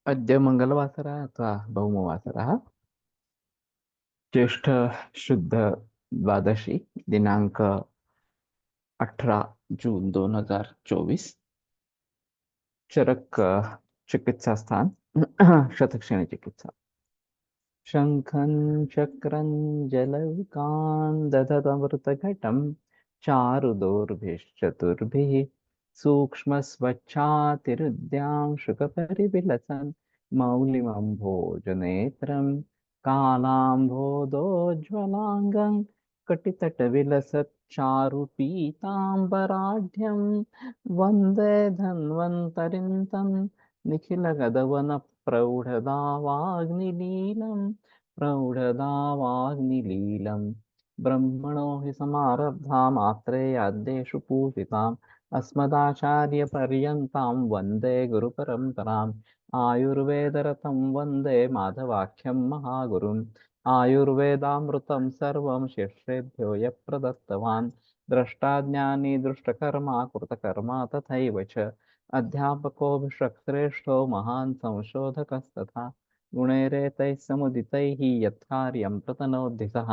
अद्य मङ्गलवासरः अथवा भौमवासरः ज्येष्ठ शुद्ध द्वादशी दिनांक 18 जून 2024। चरक चिकित्सा स्थान शतक्षणी चिकित्सा। शङ्खं चक्रं जलौकान् दधतमृतघटं चारुदोर्भिश्चतुर्भिः सूक्ष्मस्वच्छातिरुद्यां शुकपरिविलसन् मौलिमम्भोजनेत्रं कालाम्भोदोज्ज्वलाङ्गं कटितटविलसच्चारुपीताम्बराढ्यं वन्दे धन्वन्तरिं तं निखिलगदवनप्रौढदावाग्निलीलम् प्रौढदावाग्निलीलम् ब्रह्मणो हि समारब्धाम् आत्रेयाद्येषु पूजिताम् अस्मदाचार्यपर्यन्तां वन्दे गुरुपरम्पराम् आयुर्वेदरतं वन्दे माधवाख्यं महागुरुम् आयुर्वेदामृतं सर्वं शिष्येभ्यो यः प्रदत्तवान् द्रष्टाज्ञानी दृष्टकर्मा कृतकर्मा तथैव च अध्यापकोऽभिषक्श्रेष्ठो महान् संशोधकस्तथा गुणैरेतैः समुदितैः यत्कार्यं प्रतनोति सः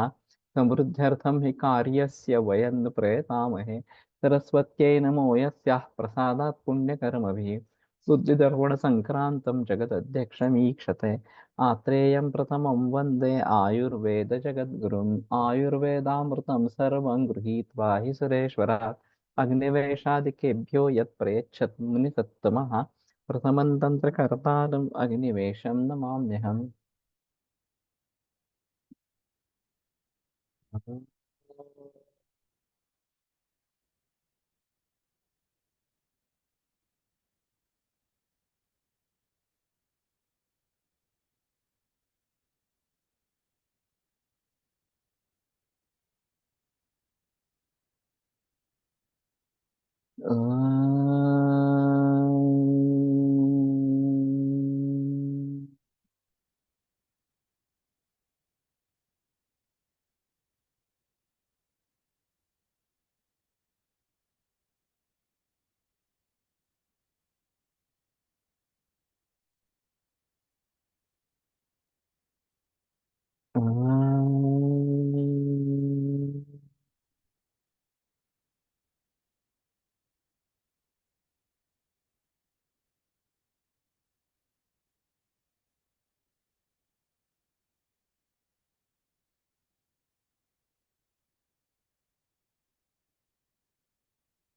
समृद्ध्यर्थं हि कार्यस्य वयं नु प्रयतामहे सरस्वत्यै नमो यस्याः प्रसादात् पुण्यकर्मभिः बुद्धिदर्पणसङ्क्रान्तं जगदध्यक्षमीक्षते आत्रेयं प्रथमं वन्दे आयुर्वेदजगद्गुरुम् आयुर्वेदामृतं सर्वं गृहीत्वा हि सुरेश्वरात् अग्निवेशादिकेभ्यो यत् प्रयच्छत् मुनिसत्तमः प्रथमं तन्त्रकर्तारम् अग्निवेशं नमाम्यहम्।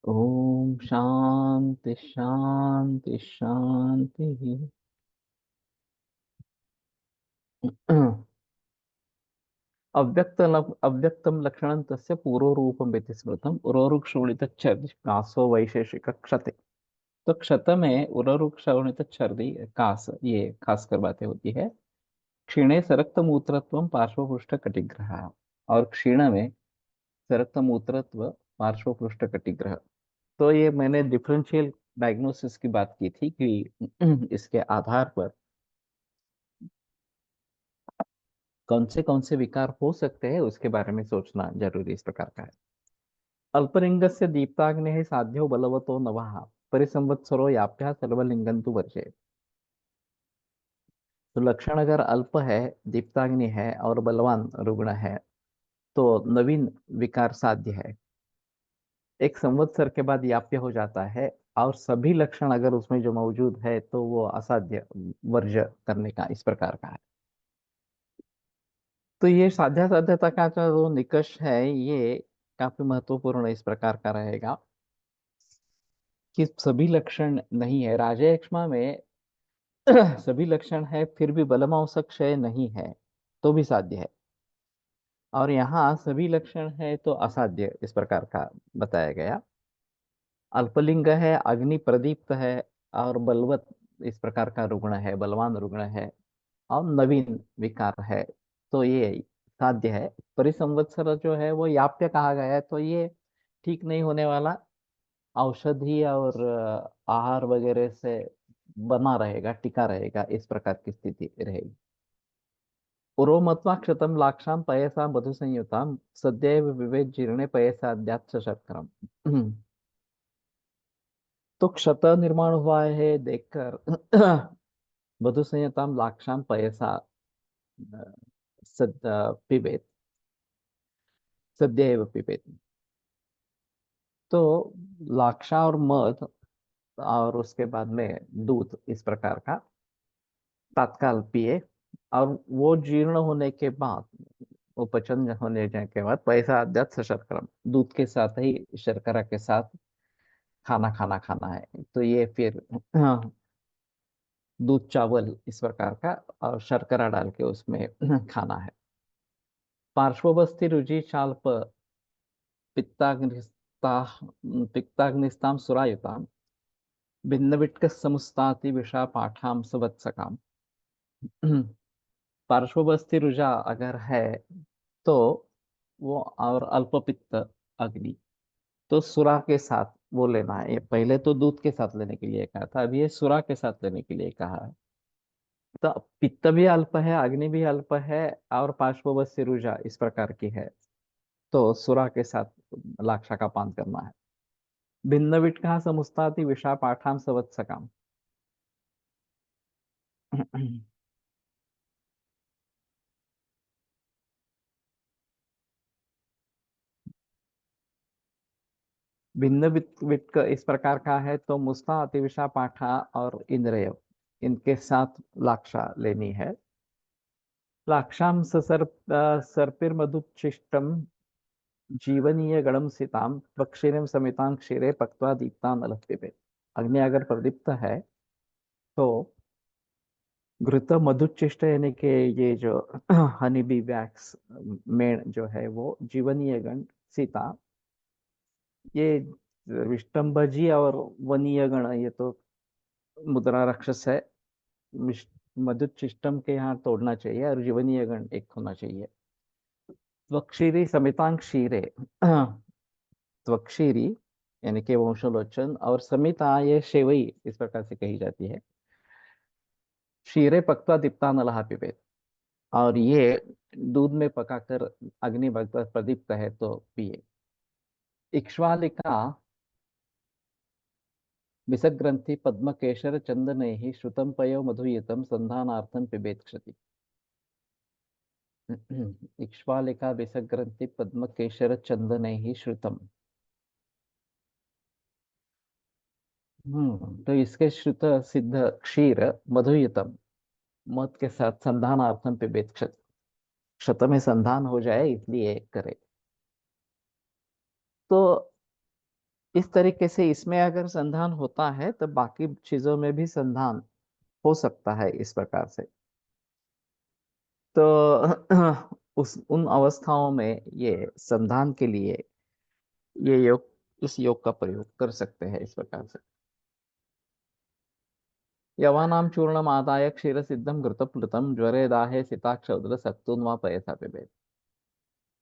ओम शांति शांति शांति। अव्यक्तं लक्षणं तस्य पूर्वरूपम् इति स्मृतम् उरोरुक्षोणितच्छर्दि कासो वैशेषिक क्षते। तो क्षत में उरोरुक्षोणितच्छर्दि कास ये खास कर बातें होती है। क्षीणे सरक्तमूत्रत्वं पार्श्वपृष्ठ कटिग्रह। और क्षीण में सरक्तमूत्रत्व पार्श्वपृष्ठ कटिग्रह। तो ये मैंने डिफरेंशियल डायग्नोसिस की बात की थी कि इसके आधार पर कौन से विकार हो सकते हैं उसके बारे में सोचना जरूरी इस प्रकार का है। अल्पलिंगस्य दीप्ताग्नेः साध्यो बलवतो नवः परिसंवत्सरो याप्यः सर्वलिंगं तु वर्जे। तो लक्षण अगर अल्प है, दीप्ताग्नि है और बलवान रुग्ण है तो नवीन विकार साध्य है। एक संवत्सर के बाद याप्य हो जाता है और सभी लक्षण अगर उसमें जो मौजूद है तो वो असाध्य, वर्ज्य करने का इस प्रकार का है। तो ये साध्या साध्यता का जो निकष है ये काफी महत्वपूर्ण इस प्रकार का रहेगा कि सभी लक्षण नहीं है। राजयक्ष्मा में सभी लक्षण है फिर भी बलमांसक क्षय नहीं है तो भी साध्य है, और यहाँ सभी लक्षण है तो असाध्य इस प्रकार का बताया गया। अल्पलिंग है, अग्नि प्रदीप्त है और बलवत इस प्रकार का रुग्ण है, बलवान रुग्ण है और नवीन विकार है तो ये साध्य है। परिसंवत्सर जो है वो याप्य कहा गया है तो ये ठीक नहीं होने वाला, औषधि और आहार वगैरह से बना रहेगा, टिका रहेगा, इस प्रकार की स्थिति रहेगी। उरो मत्वा क्षतम लाक्षाम पयसा मधु संयुताम सदैव विवेक जीर्णे पयसाद्यात् शर्करम। तो क्षत निर्माण हुआ है देखकर मधुसंयतां लाक्षां पयसा पिबेत, सद्य एव पिबेत। तो लाक्षा और मध और उसके बाद में दूध इस प्रकार का तत्काल पिए, और वो जीर्ण होने के बाद, वो पचन होने के बाद पैसा अद्यत शर्करा, दूध के साथ ही शर्करा के साथ खाना खाना खाना है। तो ये फिर दूध चावल इस प्रकार का और शर्करा डाल के उसमें खाना है। पार्श्ववस्थी रुचि चाल्प पित्ताग्निस्ता पित्ताग्निस्ताम सुरायुताम भिन्न विट्क समुस्ताति विषा पाठाम सवत्सकाम। पार्श्ववस्थी रुजा अगर है तो वो, और अल्पपित्त अग्नि, तो सुरा के साथ वो लेना है। ये पहले तो दूध के साथ लेने के लिए कहा था, अभी ये सुरा के साथ लेने के लिए कहा है। तो पित्त भी अल्प है, अग्नि भी अल्प है, और पार्श्ववस्थी रुजा इस प्रकार की है, तो सुरा के साथ लाक्षा का पान करना है। भिन्न विटका समुस्ताति विषा पाठाम सवत्सकाम। भिन्न वित्त इस प्रकार का है, तो मुस्ता अतिविषा पाठा और इंद्रिय, इनके साथ लाक्षा लेनी है। लाक्षाम सर्पिर्मधुच्छिष्टम जीवनीय गणम सिताम पक्षिणम समितां क्षीरे पक्वा दीप्तान अलक्ष्य। अग्नि अगर प्रदीप्त है तो घृत मधुच्छिष्ट यानी कि ये जो हनी बी वैक्स मेण जो है वो जीवनीय गण सीता, ये विष्टम्भजी और वनीय गण ये तो मुद्रा राक्षस है। मधुच्छिष्टम के यहाँ तोड़ना चाहिए, और जीवनीय गण एक होना चाहिए। त्वक्षीरी समितांग क्षीरे, त्वक्षीरी यानी कि वंशलोचन, और समिता ये शेवई इस प्रकार से कही जाती है। क्षीरे पक्वा दीप्ता नलहा पिबेत, और ये दूध में पकाकर अग्नि भक्त प्रदीप्त है तो पिए। इक्ष्वालिका विसग्रंथि पद्म केशर चंदन ही श्रुतम पयो मधुयतम संधानार्थम पिबेत क्षति। इक्ष्वालिका विसग्रंथि पद्म केशर चंदन ही श्रुतम। तो इसके श्रुत सिद्ध क्षीर मधुयतम, मध के साथ संधानार्थम पिबेत क्षत, क्षत में संधान हो जाए इसलिए करे। तो इस तरीके से इसमें अगर संधान होता है तो बाकी चीजों में भी संधान हो सकता है इस प्रकार से। तो उस उन अवस्थाओं में ये संधान के लिए ये योग, इस योग का प्रयोग कर सकते हैं इस प्रकार से। यवानाम चूर्णम आदाय क्षीर सिद्धम घृतप्लुतम ज्वरे दाहे सिताक्षौद्र सत्तुन व पयसा पिबेत।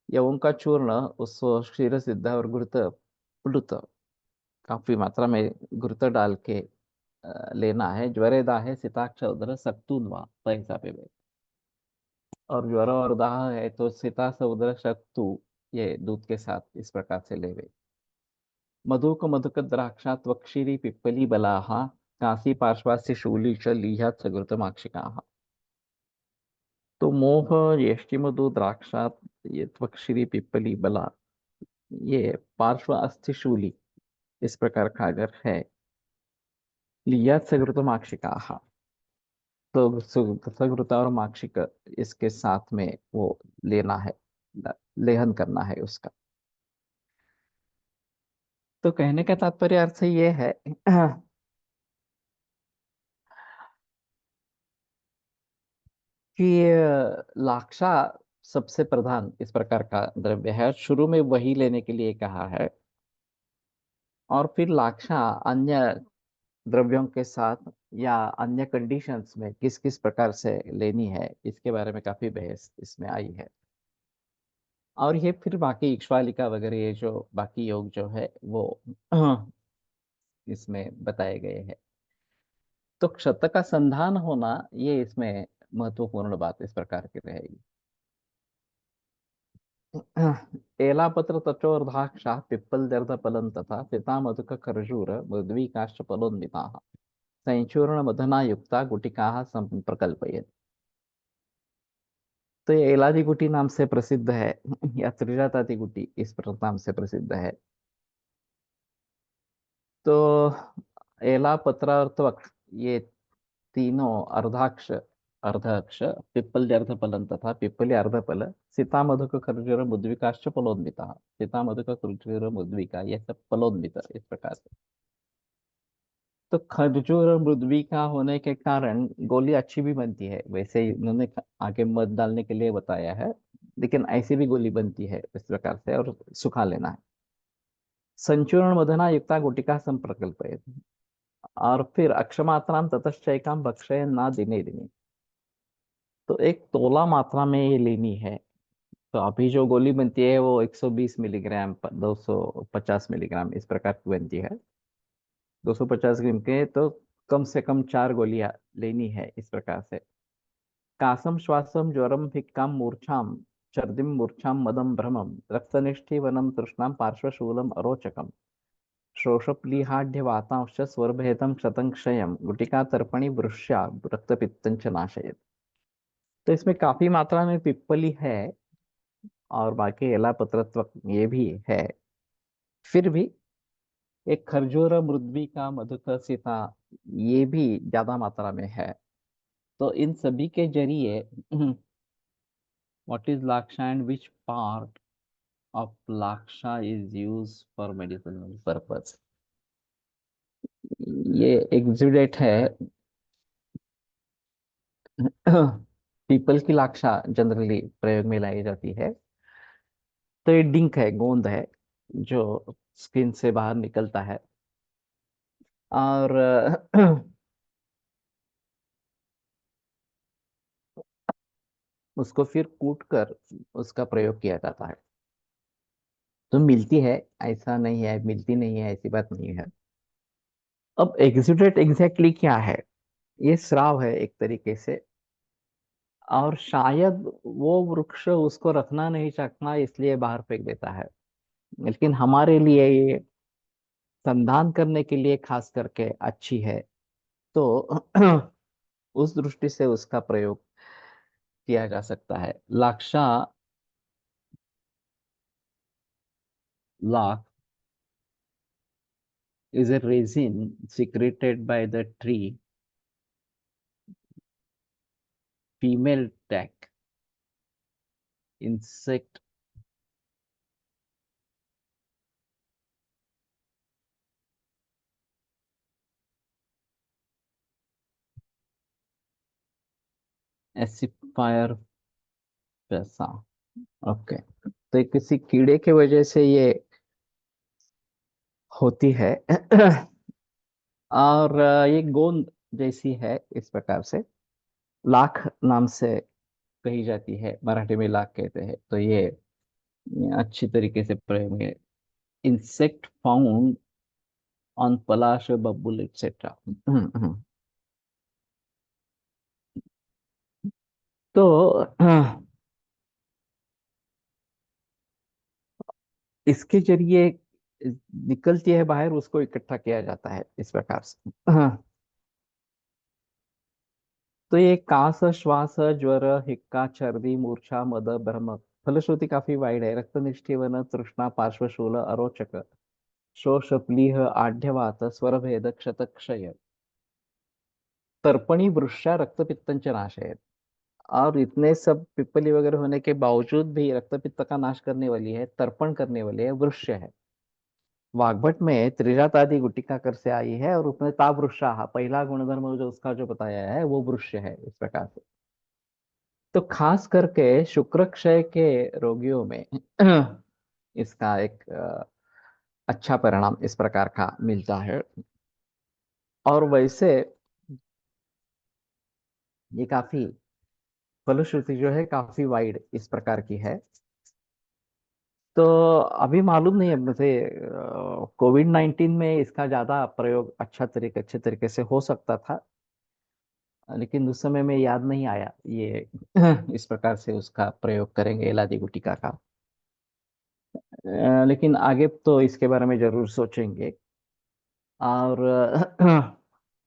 यवों का चूर्ण उस क्षीर सिद्ध और घृत प्लुत, काफी मात्रा में घृत डाल के लेना है। ज्वरे दाहे सिताक्ष उदर सक्तून वा पैसा पे बे। और ज्वर और दाह है तो सिता से उदर शक्तु, ये दूध के साथ इस प्रकार से लेवे। मधुक मधुक द्राक्षा त्वक्षीरी पिप्पली बलाहा काशी पार्श्वास्य शूली च लीहा सगृत माक्षिका। तो मोह येष्टि मधु द्राक्षा, ये त्वक्षीरी पिप्पली बला, ये पार्श्व अस्थि शूली इस प्रकार का अगर है, लिया सगृत माक्षिका, तो सघृता और माक्षिक इसके साथ में वो लेना है, लेहन करना है उसका। तो कहने का तात्पर्य अर्थ ये है कि लाक्षा सबसे प्रधान इस प्रकार का द्रव्य है, शुरू में वही लेने के लिए कहा है। और फिर लाक्षा अन्य द्रव्यों के साथ या अन्य कंडीशंस में किस किस प्रकार से लेनी है, इसके बारे में काफी बहस इसमें आई है। और ये फिर बाकी इक्ष्वालिका वगैरह ये जो बाकी योग जो है वो इसमें बताए गए हैं। तो क्षत का संधान होना ये इसमें महत्वपूर्ण बात इस प्रकार की रहेगी। एलापत्र तचोर्धाक्षा पिप्पल दर्द फलन तथा सीता मधुक खरजूर मृद्वी काष्ठ फलोन्विता। संचूर्ण मदना युक्ता गुटिका संप्रकल्पयेत्। तो ये एलादी गुटी नाम से प्रसिद्ध है या त्रिजाताती गुटी इस नाम से प्रसिद्ध है। तो एला, पत्र और त्वक, ये तीनों अर्धाक्ष अर्धाक्ष पिप्पल्य अर्धफलं तथा पिप्पली अर्धफल सीता मधुक खर्जूर मुद्विकाश्च फलोन्विता। सीता मधुक खर्जूर मुद्विका ये सब फलोन्वित इस प्रकार से। तो खर्जूर और मृद्विका होने के कारण गोली अच्छी भी बनती है, वैसे ही उन्होंने आगे मध डालने के लिए बताया है, लेकिन ऐसी भी गोली बनती है इस प्रकार से, और सुखा लेना है। संचूर्ण मदना युक्ता गुटिका संप्रकल्प, और फिर अक्षमात्राम ततश्चैकाम भक्षय ना दिने दिने। तो एक तोला मात्रा में ये लेनी है। तो अभी जो गोली बनती है वो 120 मिलीग्राम 250 मिलीग्राम इस प्रकार की बनती है। 250 ग्राम के तो कम से कम 4 गोलियां लेनी है इस प्रकार से। कासम श्वासम ज्वरम भिक्काम मूर्छाम छर्दिम मूर्छाम मदम भ्रमम रक्तनिष्ठि वनम तृष्णाम पार्श्वशूलम अरोचकम शोषप्लीहाढ्य वातांश स्वरभेदम शतं क्षयम गुटिका तर्पणी वृष्या रक्तपित्तंच नाशयत। तो इसमें काफी मात्रा में पिप्पली है और बाकी एलापत्रत्व ये भी है। फिर भी एक खरजूर मृद्वी का मधुकर सीता ये भी ज्यादा मात्रा में है। तो इन सभी के जरिए व्हाट इज लाक्षा एंड विच पार्ट ऑफ लाक्षा is use for medicinal purpose. ये एक्सुडेट है। पीपल की लाक्षा जनरली प्रयोग में लाई जाती है। तो ये डिंक है, गोंद है, जो स्किन से बाहर निकलता है, और उसको फिर कूट कर उसका प्रयोग किया जाता है। तो मिलती है, ऐसा नहीं है मिलती नहीं है, ऐसी बात नहीं है। अब एक्सुडेट एग्जैक्टली क्या है? ये स्राव है एक तरीके से, और शायद वो वृक्ष उसको रखना नहीं चाहता इसलिए बाहर फेंक देता है, लेकिन हमारे लिए ये संधान करने के लिए खास करके अच्छी है। तो उस दृष्टि से उसका प्रयोग किया जा सकता है। लाक्षा, lakh is a resin secreted by the tree female tac insect एसिफायर पैसा। ओके। तो ये किसी कीड़े के वजह से ये होती है। और ये गोंद जैसी है इस प्रकार से, लाख नाम से कही जाती है, मराठी में लाख कहते हैं। तो ये अच्छी तरीके से प्रयोग है। इंसेक्ट फाउंड ऑन पलाश बबुल एक्सेट्रा। तो इसके जरिए निकलती है बाहर, उसको इकट्ठा किया जाता है इस प्रकार से। तो ये कास, श्वास, ज्वर, हिक्का, छर्दी, मूर्छा, मद, भ्रम, फलश्रुति काफी वाइड है। रक्तनिष्ठीवन, तृष्णा, पार्श्वशूल, अरोचक, शोष, प्लीह, आढ्यवात, स्वरभेद, क्षतक्षय, तर्पणी, वृष्या, रक्तपित्तंच नाशयत। और इतने सब पिप्पली वगैरह होने के बावजूद भी रक्तपित्त का नाश करने वाली है, तर्पण करने वाली है, वृक्ष है। वाग्भट में त्रिजातादि गुटिका कर से आई है, और उसमें ता वृक्षा पहला गुणधर्म जो उसका जो बताया है वो वृक्ष है इस प्रकार से। तो खास करके शुक्र क्षय के रोगियों में इसका एक अच्छा परिणाम इस प्रकार का मिलता है। और वैसे ये काफी फलश्रुति जो है काफी वाइड इस प्रकार की है। तो अभी मालूम नहीं है मुझे, कोविड-19 में इसका ज्यादा प्रयोग अच्छे तरीके से हो सकता था, लेकिन उस समय में याद नहीं आया ये इस प्रकार से उसका प्रयोग करेंगे इलादी गुटिका का। लेकिन आगे तो इसके बारे में जरूर सोचेंगे। और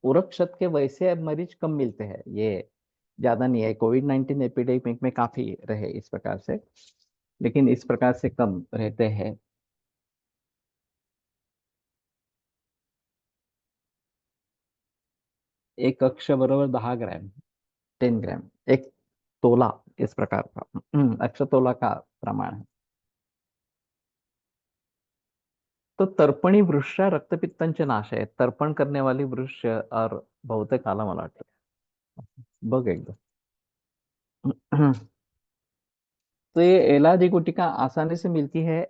उरक के वैसे अब मरीज कम मिलते हैं, ये ज्यादा नहीं है। कोविड 19 एपिडेमिक में काफी रहे इस प्रकार से, लेकिन इस प्रकार से कम रहते हैं। एक अक्ष बरोबर 10 ग्राम, 10 ग्राम, एक तोला, इस प्रकार का अक्ष तोला का प्रमाण है। तो तर्पणी वृक्ष रक्तपित्तांचे नाश आहे, तर्पण करने वाली वृक्ष और बहुतेक आला मला वाटतं, बघ एकदा तो ये एलादी गुटिका आसानी से मिलती है,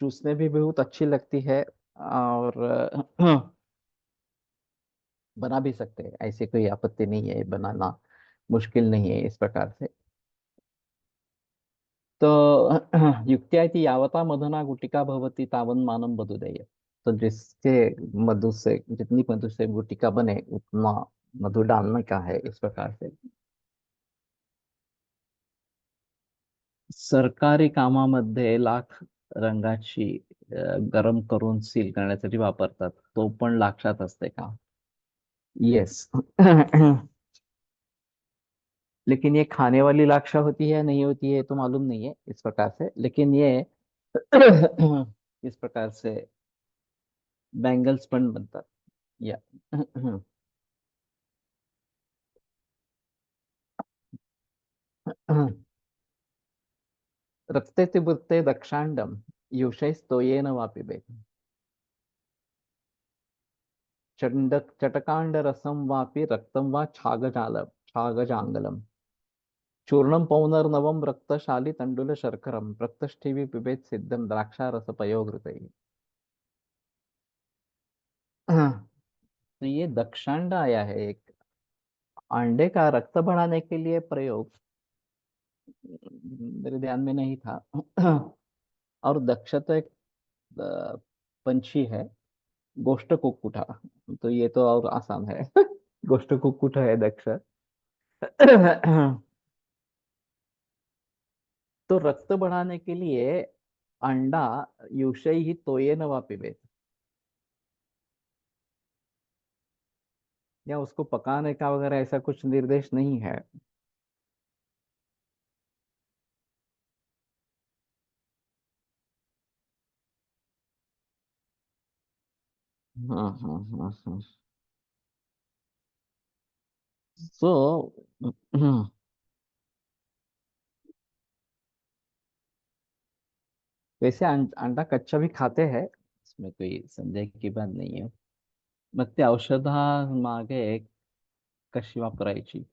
चूसने भी बहुत अच्छी लगती है, और बना भी सकते हैं, ऐसी कोई आपत्ति नहीं है, बनाना मुश्किल नहीं है इस प्रकार से। तो युक्त्या इति यावता मधुना गुटिका भवति तावन मानम मधुदेय। तो जिसके मधु से, जितनी मधु से गुटिका बने उतना मधु डालने का है, इस प्रकार से। सरकारी कामामध्ये लाख रंगाची गरम करून सील करण्यासाठी वापरतात, तो पण लाक्षात असते का? यस लेकिन ये खाने वाली लाक्षा होती है नहीं होती है तो मालूम नहीं है इस प्रकार से, लेकिन ये इस प्रकार से बैंगल्स पण बनतात या रक्ते तिवृत्ते दक्षांडम युषैस्तोयेन वा पिबेत्। चटकांड रसम वापि रक्तम वा छागजांगलम। चूर्णम पौनर्नवम रक्तशाली तंडुल शर्करम रक्तष्ठीवि पिबेत सिद्धम द्राक्षारस पयोघृतैः। तो ये दक्षांड आया है एक, अंडे का रक्त बढ़ाने के लिए प्रयोग, मेरे ध्यान में नहीं था और दक्ष तो एक पंछी है, गोष्ट कुक्कुटा, तो ये तो और आसान है गोष्ट कुक्कुट है दक्ष तो रक्त बढ़ाने के लिए अंडा युषै ही तोये न पिबेत, या उसको पकाने का वगैरह ऐसा कुछ निर्देश नहीं है। हाँ। तो वैसे अंडा कच्चा भी खाते हैं, इसमें कोई संदेह की बात नहीं है। मग ते औषधा मागे कशी वापरायची?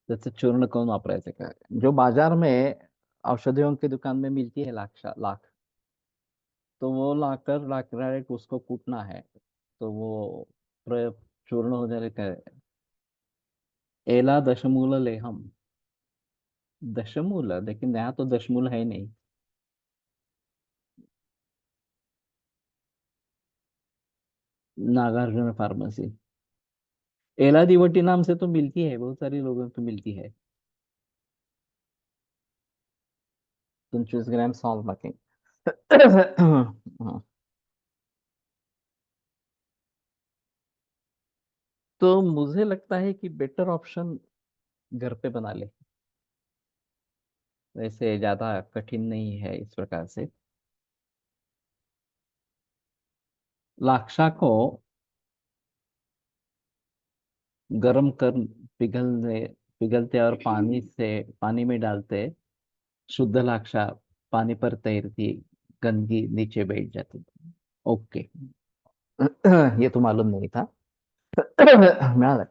त्याचं चूर्ण करून वापरायचं का? जो बाजार में औषधियों की दुकान में मिलती है लाख, तो वो लाकर डायरेक्ट उसको कूटना है, तो वो चूर्ण हो जाएगा। एला दशमूल लेहम, दशमूल, लेकिन यहाँ तो दशमूल है ही नहीं। नागार्जुन फार्मेसी, एला दिवटी नाम से तो मिलती है, बहुत सारी लोगों को मिलती है। 25 ग्राम सॉल्ट बाकी तो मुझे लगता है कि बेटर ऑप्शन घर पे बना ले, वैसे ज्यादा कठिन नहीं है इस प्रकार से। लाक्षा को गर्म कर, पिघलने पिघलते और पानी में डालते, शुद्ध लाक्षा पानी पर तैरती, गंदगी नीचे बैठ जाती। ओके ये तो मालूम नहीं था मिळालं।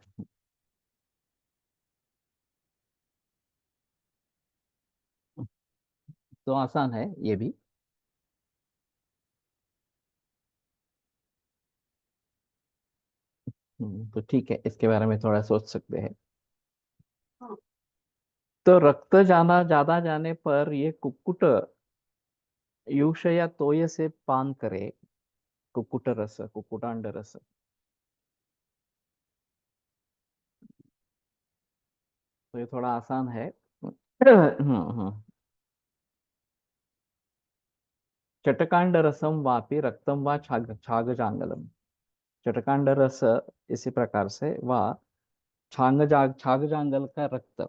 तो आसान है ये भी। तो ठीक है, इसके बारे में थोड़ा सोच सकते हैं। तो रक्त जाना ज्यादा जाने पर ये कुक्कुट युष या तोय से पान करे, कुक्कुट रस, कुक्कुटांड रस। तो ये थोड़ा आसान है चटकांड रसम वापि रक्तम व छाग जांगलम। चटकांड रस इसी प्रकार से व छाग जांगल का रक्त।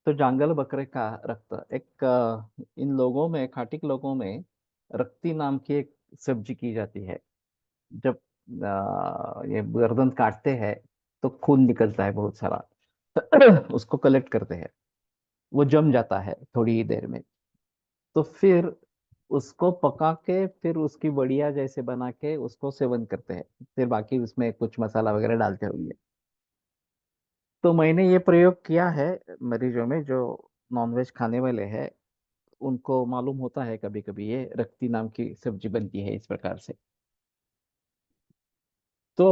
तो जांगल बकरे का रक्त एक इन लोगों में, खाटिक लोगों में रक्ती नाम की एक सब्जी की जाती है। जब ये गर्दन काटते हैं तो खून निकलता है बहुत सारा। उसको कलेक्ट करते हैं, वो जम जाता है थोड़ी ही देर में। तो फिर उसको पका के फिर उसकी वड़िया जैसे बना के उसको सेवन करते हैं। फिर बाकी उसमें कुछ मसाला वगैरह डालते होंगे। तो मैंने ये प्रयोग किया है मरीजों में जो नॉनवेज खाने वाले हैं। उनको मालूम होता है कभी कभी ये रक्ती नाम की सब्जी बनती है इस प्रकार से। तो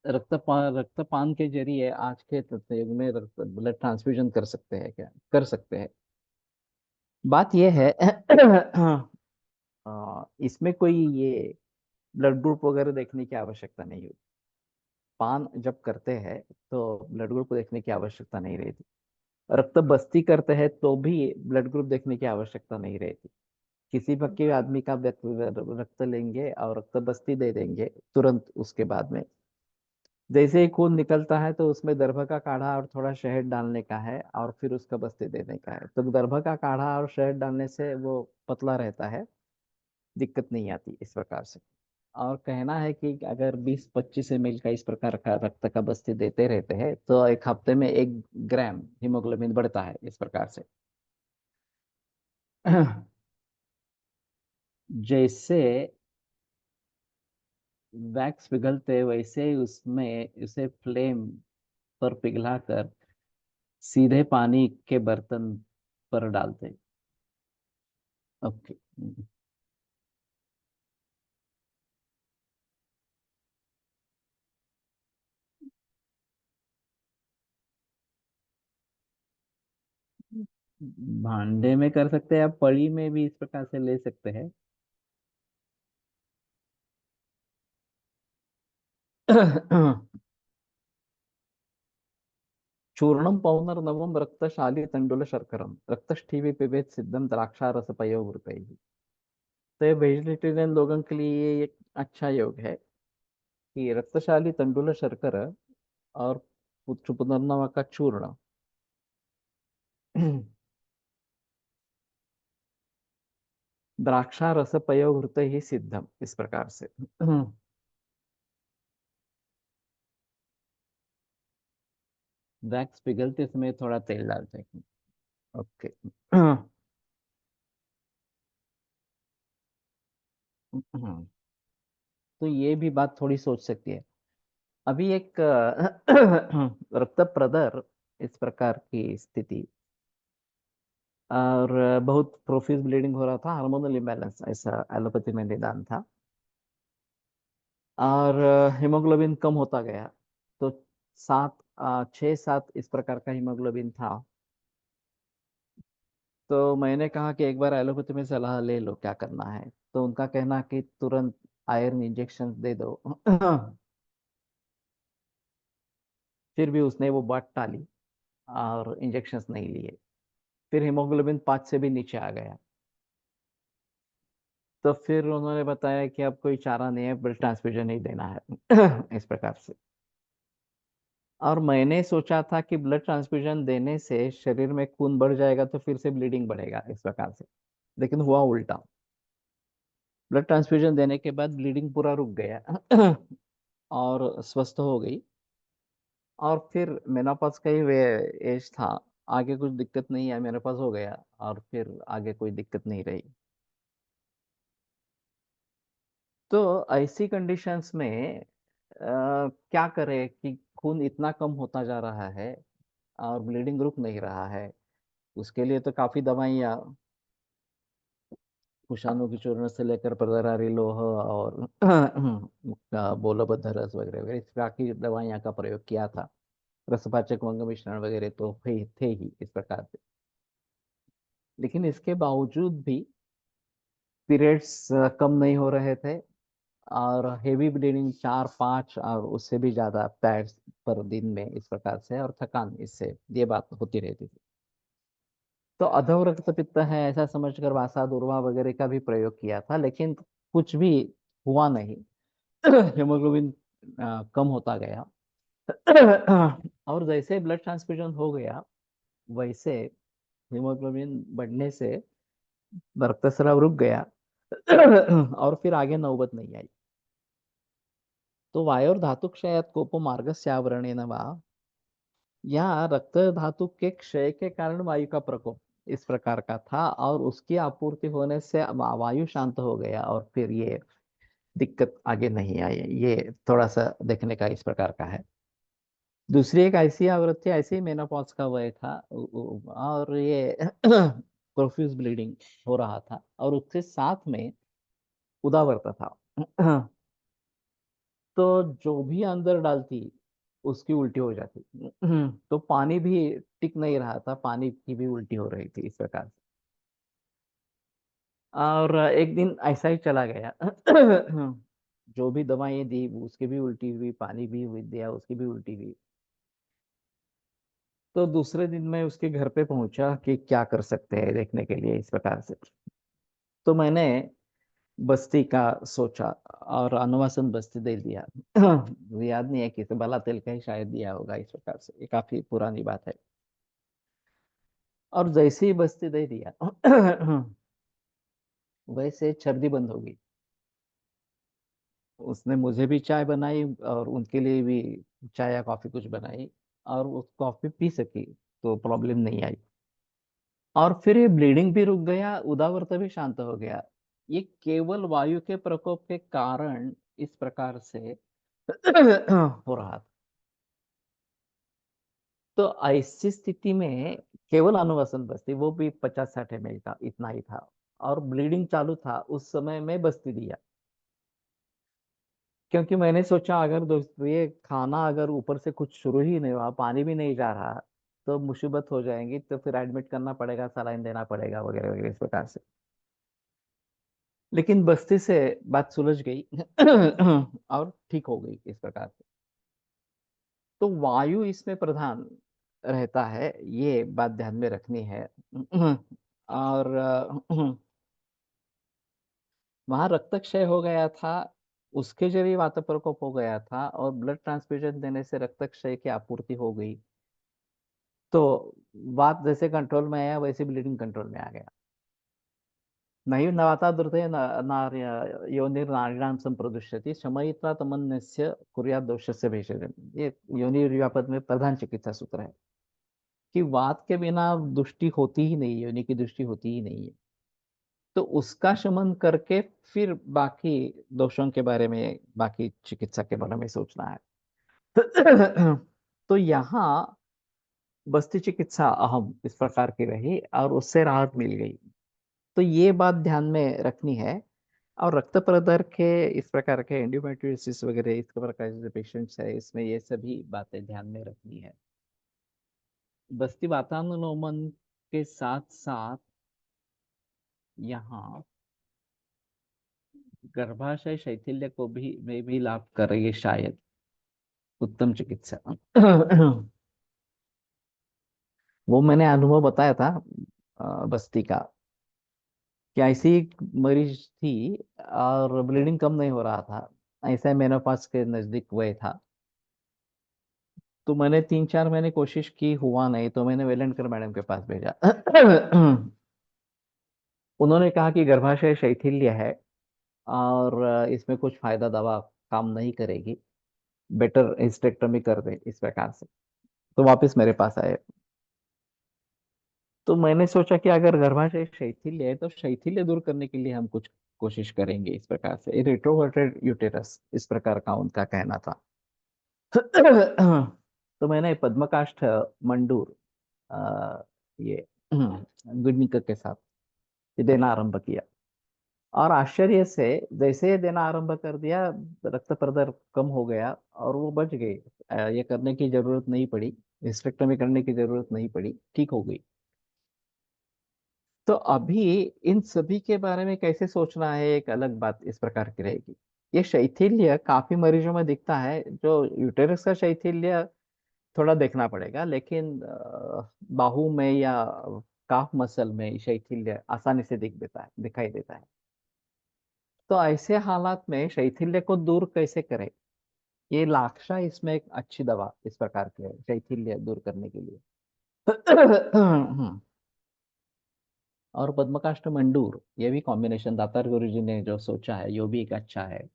रक्तपान के जरिए आज के तथ्य युग में रक्त ब्लड ट्रांसफ्यूजन कर सकते हैं क्या? कर सकते हैं। बात यह है इसमें कोई ये ब्लड ग्रुप वगैरह देखने की आवश्यकता नहीं होती। पान जब करते हैं तो ब्लड ग्रुप देखने की आवश्यकता नहीं रहती। रक्त बस्ती करते हैं तो भी ब्लड ग्रुप देखने की आवश्यकता नहीं रहती। किसी भी आदमी का रक्त लेंगे और रक्त बस्ती दे देंगे तुरंत उसके बाद में। जैसे ही खून निकलता है तो उसमें दर्भ का काढ़ा और थोड़ा शहद डालने का है और फिर उसका बस्ते देने का है। तो दर्भ का काढ़ा और शहद डालने से वो पतला रहता है, दिक्कत नहीं आती इस प्रकार से। और कहना है कि अगर 20-25 ml का इस प्रकार का रक्त का बस्ते देते रहते हैं तो एक हफ्ते में 1 ग्राम हीमोग्लोबिन बढ़ता है इस प्रकार से। जैसे वैक्स पिघलते वैसे ही उसमें उसे फ्लेम पर पिघलाकर सीधे पानी के बर्तन पर डालते। ओके। भांडे में कर सकते हैं, आप पड़ी में भी इस प्रकार से ले सकते हैं। चूर्णम पौनर नवम रक्तशाली तंडुल शर्करम रक्तष्ठीवि पिबेत सिद्धम द्राक्षारस पयोवृतैः। तो ये वेजिटेरियन लोगों के लिए ये एक अच्छा योग है कि रक्तशाली तंडुल शर्कर और पुनर्नवा का चूर्ण। द्राक्षा रस पयोवृत ही सिद्धम इस प्रकार से। वैक्स पिघलते समय थोड़ा तेल डालते हैं। ओके। तो ये भी बात थोड़ी सोच सकती है। अभी एक रक्त प्रदर इस प्रकार की स्थिति और बहुत प्रोफिस ब्लीडिंग हो रहा था, हार्मोनल इम्बैलेंस ऐसा एलोपैथी में निदान था। और हीमोग्लोबिन कम होता गया। तो 6-7 इस प्रकार का हीमोग्लोबिन था। तो मैंने कहा कि एक बार एलोपैथी में सलाह ले लो क्या करना है। तो उनका कहना कि तुरंत आयरन इंजेक्शन दे दो। फिर भी उसने वो बात टाली और इंजेक्शंस नहीं लिए। फिर हीमोग्लोबिन 5 से भी नीचे आ गया। तो फिर उन्होंने बताया कि अब कोई चारा नहीं है, ब्लड ट्रांसफ्यूजन ही देना है। इस प्रकार से। और मैंने सोचा था कि ब्लड ट्रांसफ्यूजन देने से शरीर में खून बढ़ जाएगा तो फिर से ब्लीडिंग बढ़ेगा इस प्रकार से। लेकिन हुआ उल्टा। ब्लड ट्रांसफ्यूजन देने के बाद ब्लीडिंग पूरा रुक गया। और स्वस्थ हो गई। और फिर मेनोपॉज का ही वे एज था। आगे कुछ दिक्कत नहीं है, मेरे पास हो गया। और फिर आगे कोई दिक्कत नहीं रही। तो ऐसी कंडीशंस में क्या करें कि खून इतना कम होता जा रहा है और ब्लीडिंग रुक नहीं रहा है। उसके लिए तो काफी दवाइयाँ, कुशानो की चूर्ण से लेकर परदरारी लोह और बोलोबद्ध रस वगैरह वगैरह इस प्रकार की दवाइयाँ का प्रयोग किया था। रसपाचक अंग मिश्रण वगैरह तो थे ही इस प्रकार से। लेकिन इसके बावजूद भी पीरियड्स कम नहीं हो रहे थे। और हेवी ब्लीडिंग 4-5 और उससे भी ज्यादा पैड्स पर दिन में इस प्रकार से, और थकान, इससे ये बात होती रहती थी। तो अधो रक्तपित्त है ऐसा समझकर वासा दूर्वा वगैरह का भी प्रयोग किया था, लेकिन कुछ भी हुआ नहीं। हेमोग्लोबिन कम होता गया। और जैसे ब्लड ट्रांसफ्यूजन हो गया, वैसे हीमोग्लोबिन बढ़ने से रक्तस्राव रुक गया। और फिर आगे नौबत नहीं आई। तो वायोर धातु क्षयात कोपो मार्गस्य आवरणेन वा, यहाँ रक्त धातु के क्षय के कारण वायु का प्रकोप इस प्रकार का था, और उसकी आपूर्ति होने से वायु शांत हो गया, और फिर ये दिक्कत आगे नहीं आई। ये थोड़ा सा देखने का इस प्रकार का है। दूसरी एक ऐसी आवृत्ति, ऐसे ही मेनोपॉज का वय था, और ये प्रोफ्यूज ब्लीडिंग हो रहा था, और उसके साथ में उदावरता था। तो जो भी अंदर डालती उसकी उल्टी हो जाती। तो पानी भी टिक नहीं रहा था, पानी की भी उल्टी हो रही थी इस प्रकार से। और एक दिन ऐसा ही चला गया। जो भी दवाएं दी उसकी भी उल्टी हुई, पानी भी हुई दिया उसकी भी उल्टी हुई। तो दूसरे दिन मैं उसके घर पे पहुंचा कि क्या कर सकते हैं देखने के लिए इस प्रकार से। तो मैंने बस्ती का सोचा, और अनुवासन बस्ती दे दिया। याद नहीं है कि बाला तेल का ही शायद दिया होगा इस प्रकार से, ये काफी पुरानी बात है। और जैसे ही बस्ती दे दिया, वैसे सर्दी बंद हो गई। उसने मुझे भी चाय बनाई, और उनके लिए भी चाय या कॉफी कुछ बनाई, और वो कॉफी पी सकी, तो प्रॉब्लम नहीं आई। और फिर ये ब्लीडिंग भी रुक गया, उदावरता भी शांत हो गया। ये केवल वायु के प्रकोप के कारण इस प्रकार से हो रहा था। तो ऐसी स्थिति में केवल अनुवासन बस्ती, वो भी 50-60 ml का इतना ही था, और ब्लीडिंग चालू था उस समय में बस्ती दिया। क्योंकि मैंने सोचा अगर दोस्त ये खाना अगर ऊपर से कुछ शुरू ही नहीं हुआ, पानी भी नहीं जा रहा, तो मुसीबत हो जाएंगी, तो फिर एडमिट करना पड़ेगा, सलाइन देना पड़ेगा वगैरह वगैरह इस प्रकार से। लेकिन बस्ती से बात सुलझ गई। और ठीक हो गई इस प्रकार से। तो वायु इसमें प्रधान रहता है, ये बात ध्यान में रखनी है। और वहां रक्त क्षय हो गया था, उसके जरिए वात प्रकोप हो गया था, और ब्लड ट्रांसफ्यूजन देने से रक्त क्षय की आपूर्ति हो गई। तो बात जैसे कंट्रोल में आया, वैसे ब्लीडिंग कंट्रोल में आ गया। नहीं नवाता दुर्धे नार्य योनिर्नारीणां संप्रदुष्यति शमयित्वा तमन्यस्य कुर्यात् दोषस्य भेषजम्। ये योनि व्यापद में प्रधान चिकित्सा सूत्र है कि वात के बिना दृष्टि होती ही नहीं, योनि की दृष्टि होती ही नहीं है। तो उसका शमन करके फिर बाकी दोषों के बारे में, बाकी चिकित्सा के बारे में सोचना है। तो यहाँ बस्ती चिकित्सा अहम इस प्रकार की रही, और उससे राहत मिल गई। तो ये बात ध्यान में रखनी है। और रक्त प्रदर के इस प्रकार के एंडोमेट्रियोसिस वगैरह इस प्रकार के जो पेशेंट्स है, इसमें ये सभी बातें ध्यान में रखनी है। बस्ती वातानुलोमन के साथ साथ यहाँ गर्भाशय शैथिल्य को भी में भी लाभ कर रही है शायद, उत्तम चिकित्सा। वो मैंने अनुभव बताया था बस्ती का, कि ऐसी एक मरीज थी, और ब्लीडिंग कम नहीं हो रहा था, ऐसा मेनोपास के नजदीक वह था। तो मैंने 3-4 महीने कोशिश की, हुआ नहीं, तो मैंने वेलेंडकर मैडम के पास भेजा। उन्होंने कहा कि गर्भाशय शैथिल्य है, और इसमें कुछ फायदा दवा काम नहीं करेगी, बेटर हिस्टेक्टोमी कर दे इस प्रकार से। तो वापस मेरे पास आए। तो मैंने सोचा कि अगर गर्भाशय शैथिल्य है, तो शैथिल्य दूर करने के लिए हम कुछ कोशिश करेंगे इस प्रकार से। रेट्रोवर्टेड यूटेरस इस प्रकार का उनका कहना था। तो मैंने पद्मकाष्ठ मंडूर, ये गुडनिक के साथ ये देना आरंभ किया। और आश्चर्य से जैसे ये देना आरंभ कर दिया, रक्त प्रदर कम हो गया, और वो बच गए। ये करने की जरूरत नहीं पड़ी, हिस्टेक्टोमी करने की जरूरत नहीं पड़ी, ठीक हो गई। तो अभी इन सभी के बारे में कैसे सोचना है, एक अलग बात इस प्रकार की रहेगी। ये शैथिल्य काफी मरीजों में दिखता है। जो यूटेरस का शैथिल्य थोड़ा देखना पड़ेगा, लेकिन बाहू में या काफ मसल में शैथिल्य आसानी से दिखाई देता है। तो ऐसे हालात में शैथिल्य को दूर कैसे करें? ये लाक्षा इसमें एक अच्छी दवा इस प्रकार की है शैथिल्य दूर करने के लिए। और पद्मकाष्ठ मंडूर, ये भी कॉम्बिनेशन दातार गुरु जी ने जो सोचा है, यो भी एक अच्छा है।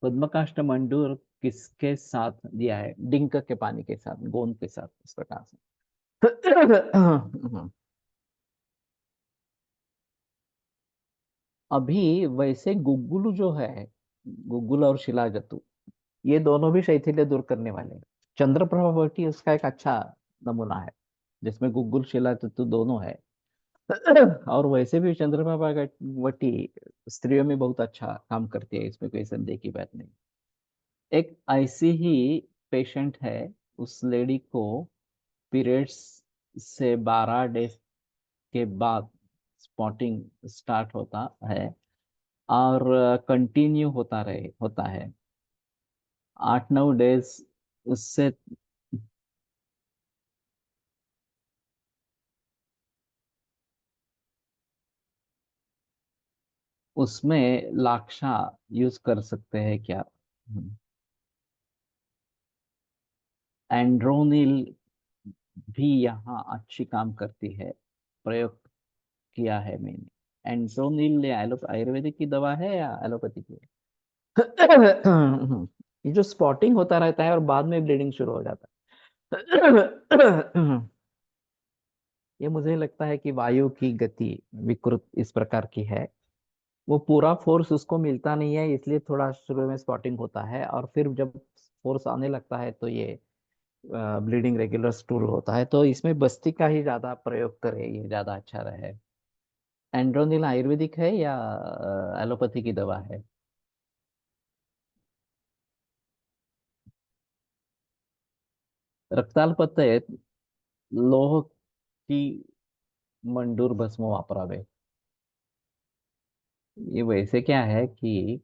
पद्मकाष्ठ मंडूर किसके साथ दिया है? डिंक के पानी के साथ, गोंद के साथ, इस प्रकार से। अभी वैसे गुग्गुल जो है, गुग्गुल और शिलाजतु, ये दोनों भी शैथिल्य दूर करने वाले हैं। चंद्रप्रभावती उसका एक अच्छा नमूना है, जिसमें गुग्गुल शिलाजतु दोनों है। और वैसे भी चंद्रप्रभावती स्त्रियों में बहुत अच्छा काम करती है, इसमें कोई संदेह की बात नहीं। एक ऐसी ही पेशेंट है, उस लेडी को पीरियड्स से 12 डेज के बाद स्पॉटिंग स्टार्ट होता है, और कंटिन्यू होता है 8-9 डेज। उससे उसमें लाक्षा यूज कर सकते हैं क्या? एंड्रोनिल भी यहाँ अच्छी काम करती है, प्रयोग किया है मैंने। एंड्रोनिल आयुर्वेदिक की दवा है या एलोपैथी की है? ये जो स्पॉटिंग होता रहता है और बाद में ब्लीडिंग शुरू हो जाता है, ये मुझे लगता है कि वायु की गति विकृत इस प्रकार की है। वो पूरा फोर्स उसको मिलता नहीं है, इसलिए थोड़ा शुरू में स्पॉटिंग होता है, और फिर जब फोर्स आने लगता है तो ये ब्लीडिंग रेगुलर स्टूल होता है। तो इसमें बस्ती का ही ज्यादा प्रयोग करें, ये ज्यादा अच्छा रहे। एंड्रोनिल आयुर्वेदिक है या एलोपैथी की दवा है? रक्ताल पत्ते लोह की मंडूर भस्म वापरावे। ये वैसे क्या है कि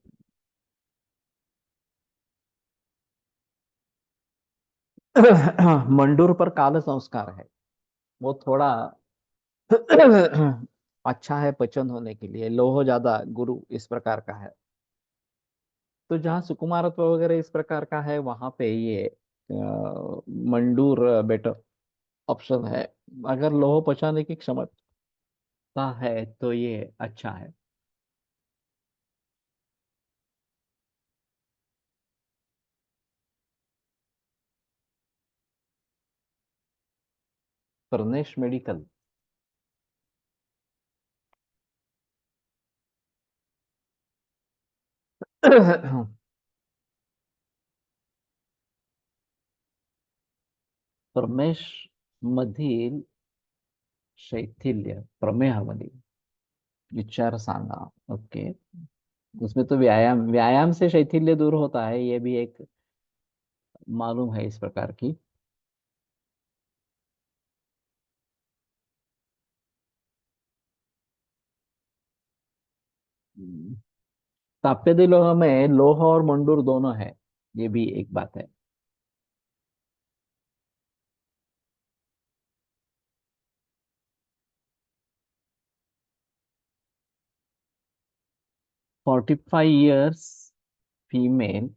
मंडूर पर काल संस्कार है, वो थोड़ा अच्छा है पचन होने के लिए। लोह ज्यादा गुरु इस प्रकार का है। तो जहाँ सुकुमारत्व वगैरह इस प्रकार का है, वहां पे ये मंडूर बेटर ऑप्शन है। अगर लोह पचाने की क्षमता है तो ये अच्छा है। प्रनेश मेडिकल। प्रमेश मधील शैथिल्य, प्रमेहामधील विचार सांगा। ओके। उसमें तो व्यायाम व्यायाम से शैथिल्य दूर होता है, ये भी एक मालूम है इस प्रकार की। ताप्यदी लोह में लोह और मंडूर दोनों है, ये भी एक बात है। 45 years female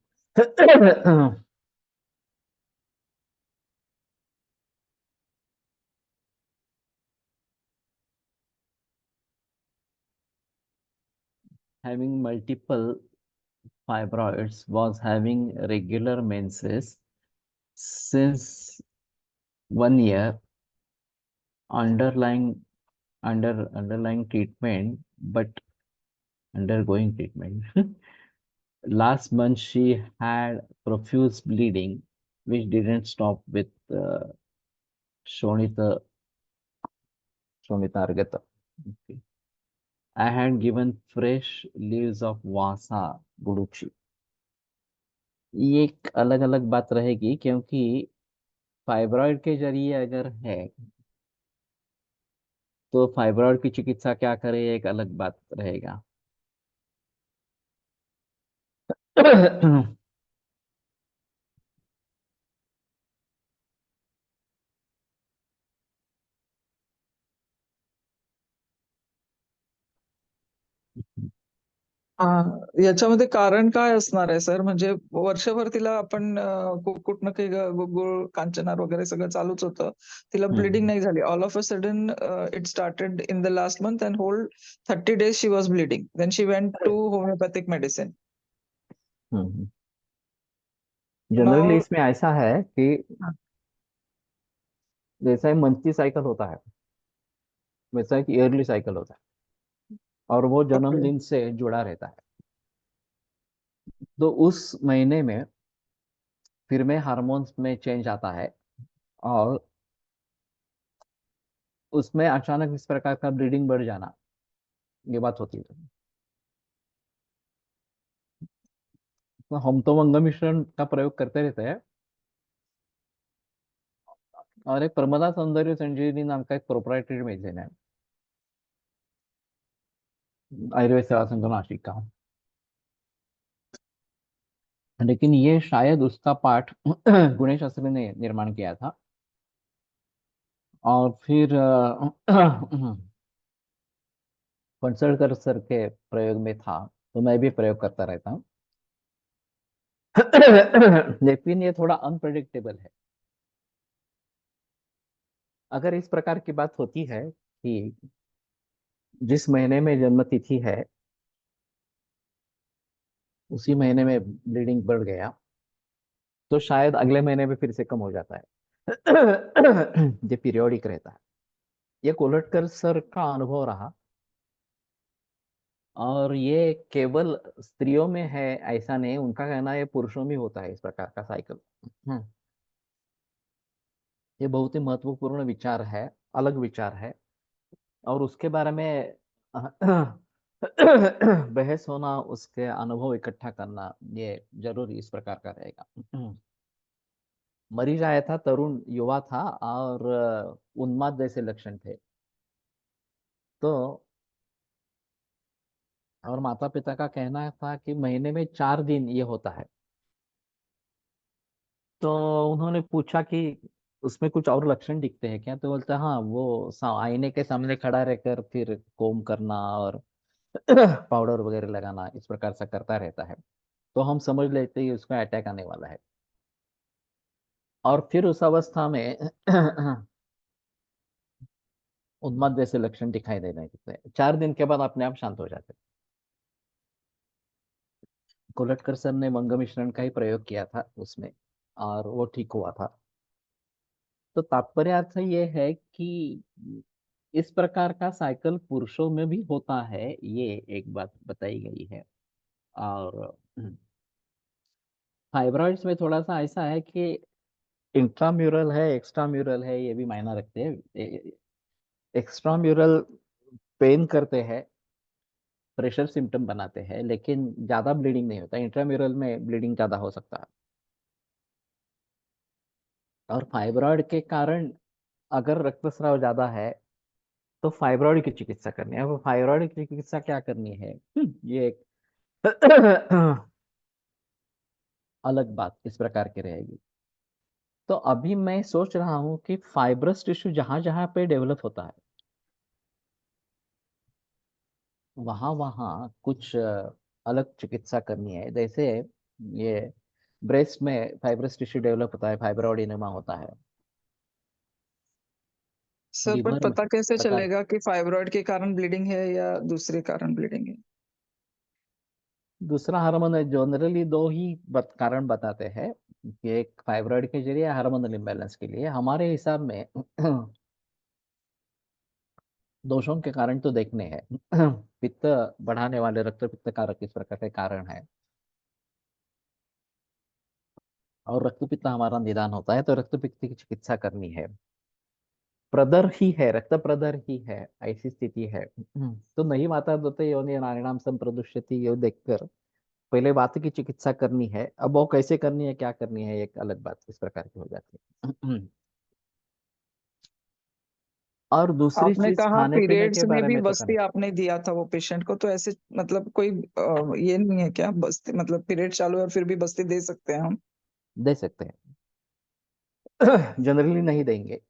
having multiple fibroids was having regular menses since 1 year, underlying underlying treatment, but undergoing treatment. Last month she had profuse bleeding, which didn't stop with Shonita Shonitargata. Okay. I had given fresh leaves of Vasa Guduchi. ये एक अलग अलग बात रहेगी, क्योंकि fibroid के जरिए अगर है तो फाइब्रॉइड की चिकित्सा क्या करे, एक अलग बात रहेगा। हा, याच्यामध्ये कारण काय असणार आहे सर? म्हणजे वर्षभर तिला आपण कुठनं काही गुळ कांचनार वगैरे सगळं चालूच होतं. तिला ब्लिडिंग हम्म, नाही झाली. All of a sudden it started in the last month and whole 30 days she was bleeding. Then she went to homeopathic medicine. Hmm. Generally now इसमें ऐसा है कि जैसा ही मंथली साइकिल होता है, वैसा एक ईयरली साइकिल होता है, और वो ओके जन्मदिन से जुड़ा रहता है। तो उस महीने में फिर में हार्मोन्स में चेंज आता है, और उसमें अचानक इस प्रकार का ब्लीडिंग बढ़ जाना, ये बात होती है। तो हम तो अंग मिश्रण का प्रयोग करते रहते हैं, और एक प्रमदा सौंदर्य संजीवनी नाम का एक प्रोप्राइटरी मेडिसिन है, आयुर्वेद सेवा संघ नासिक का। लेकिन ये शायद उसका पाठ गुणेश शास्त्री ने निर्माण किया था, और फिर फणसलकर सर के प्रयोग में था, तो मैं भी प्रयोग करता रहता हूँ। लेकिन ये थोड़ा अनप्रडिक्टेबल है। अगर इस प्रकार की बात होती है कि जिस महीने में जन्म तिथि है उसी महीने में ब्लीडिंग बढ़ गया, तो शायद अगले महीने में फिर से कम हो जाता है। ये पीरियोडिक रहता है। ये कोलटकर सर का अनुभव रहा, और ये केवल स्त्रियों में है ऐसा नहीं, उनका कहना है ये पुरुषों में होता है इस प्रकार का साइकिल। हम्म, ये बहुत ही महत्वपूर्ण विचार है, अलग विचार है, और उसके बारे में बहस होना, उसके अनुभव इकट्ठा करना, ये जरूरी इस प्रकार का रहेगा। मरीज आया था, तरुण युवा था, और उन्माद जैसे लक्षण थे। तो और माता पिता का कहना था कि महीने में 4 दिन ये होता है। तो उन्होंने पूछा कि उसमें कुछ और लक्षण दिखते हैं क्या, तो बोलता हाँ, वो आईने के सामने खड़ा रहकर फिर कोम करना और पाउडर वगैरह लगाना, इस प्रकार से करता रहता है। तो हम समझ लेते हैं उसको अटैक आने वाला है। और फिर उस अवस्था में उन्माद जैसे लक्षण दिखाई देने लगते हैं। 4 दिन के बाद अपने आप शांत हो जाते हैं। कोलटकर सर ने मंग मिश्रण का ही प्रयोग किया था उसमें, और वो ठीक हुआ था। तो तात्पर्य अर्थ ये है कि इस प्रकार का साइकिल पुरुषों में भी होता है, ये एक बात बताई गई है। और फाइब्रॉइड्स में थोड़ा सा ऐसा है कि इंट्राम्यूरल है, एक्स्ट्राम्यूरल है, ये भी मायना रखते हैं। एक्स्ट्राम्यूरल पेन करते हैं, प्रेशर सिम्टम बनाते हैं, लेकिन ज्यादा ब्लीडिंग नहीं होता। इंट्राम्यूरल में ब्लीडिंग ज्यादा हो सकता है। और फाइब्रॉइड के कारण अगर रक्तस्राव ज्यादा है तो फाइब्रॉइड की चिकित्सा करनी है। अब फाइब्रॉइड की चिकित्सा क्या करनी है, ये एक अलग बात इस प्रकार की रहेगी। तो अभी मैं सोच रहा हूँ कि फाइब्रस टिश्यू जहां जहां पे डेवलप होता है, वहां वहां कुछ अलग चिकित्सा करनी है। जैसे ये ब्रेस्ट में फाइब्रस टिश्यू डेवलप होता है, फाइब्रोइडिनोमा होता है। सर, बट लीवर में पता कैसे प्रकार, चलेगा कि फाइब्रॉइड के कारण ब्लीडिंग है या दूसरे कारण ब्लीडिंग है? दूसरा हार्मोन है, जनरली दो ही कारण बताते हैं कि एक फाइब्रॉइड के जरिए, हार्मोनल इम्बैलेंस के लिए। हमारे हिसाब में दोषों के कारण तो देखने हैं। पित्त बढ़ाने वाले रक्त पित्त कारक इस प्रकार के कारण है, और रक्त पित्त हमारा निदान होता है, तो रक्त पित्त की चिकित्सा करनी है। प्रदर ही है, रक्त प्रदर ही है, ऐसी स्थिति है। तो नहीं माता दोते योनि नारिणाम संप्रदुष्यति, यो देखकर पहले बात है कि चिकित्सा करनी है, अब वो कैसे करनी है, क्या करनी है, एक अलग बात इस प्रकार की हो जाती है। और दूसरी आपने चीज कहा खाने पीने पीरियड्स के में बारे भी में तो बस्ती करना आपने दिया था वो पेशेंट को, तो ऐसे मतलब कोई ये नहीं है क्या, बस्ती मतलब पीरियड चालू है और फिर भी बस्ती दे सकते हैं हम? दे सकते हैं। जनरली नहीं देंगे,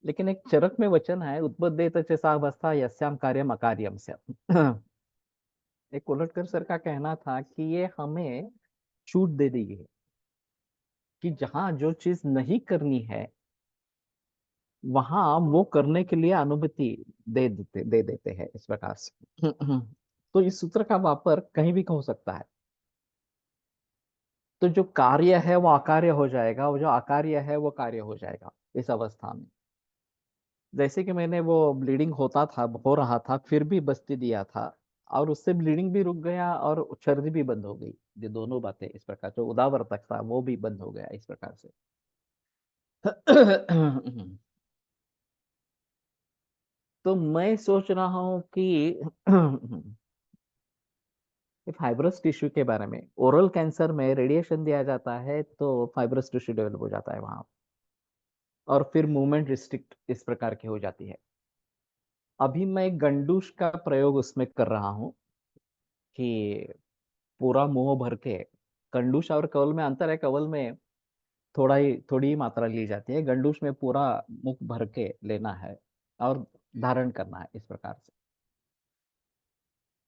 लेकिन एक चरक में वचन है, उद्बुद्धेत चेसावस्था यस्याम कार्यम अकार्यम से। एक कोलटकर सर का कहना था कि ये हमें छूट दे दी है कि जहां जो चीज नहीं करनी है वहां वो करने के लिए अनुमति दे देते हैं इस प्रकार से। तो इस सूत्र का वापर कहीं भी हो सकता है। तो जो कार्य है वो अकार्य हो जाएगा, वो जो अकार्य है वो कार्य हो जाएगा इस अवस्था में। जैसे कि मैंने वो ब्लीडिंग हो रहा था फिर भी बस्ती दिया था, और उससे ब्लीडिंग भी रुक गया और सर्दी भी बंद हो गई। ये दोनों बातें इस प्रकार, जो उदावर्तक था वो भी बंद हो गया इस प्रकार से। तो मैं सोच रहा हूँ कि फाइब्रस टिश्यू के बारे में, ओरल कैंसर में रेडिएशन दिया जाता है तो फाइब्रस टिश्यू डेवलप हो जाता है वहां, और फिर मूवमेंट रिस्ट्रिक्ट इस प्रकार की हो जाती है। अभी मैं गंडूश का प्रयोग उसमें कर रहा हूँ कि पूरा मुंह भर के, गंडूश और कवल में अंतर है, कवल में थोड़ी ही मात्रा ली जाती है, गंडूश में पूरा मुख भर के लेना है और धारण करना है इस प्रकार से।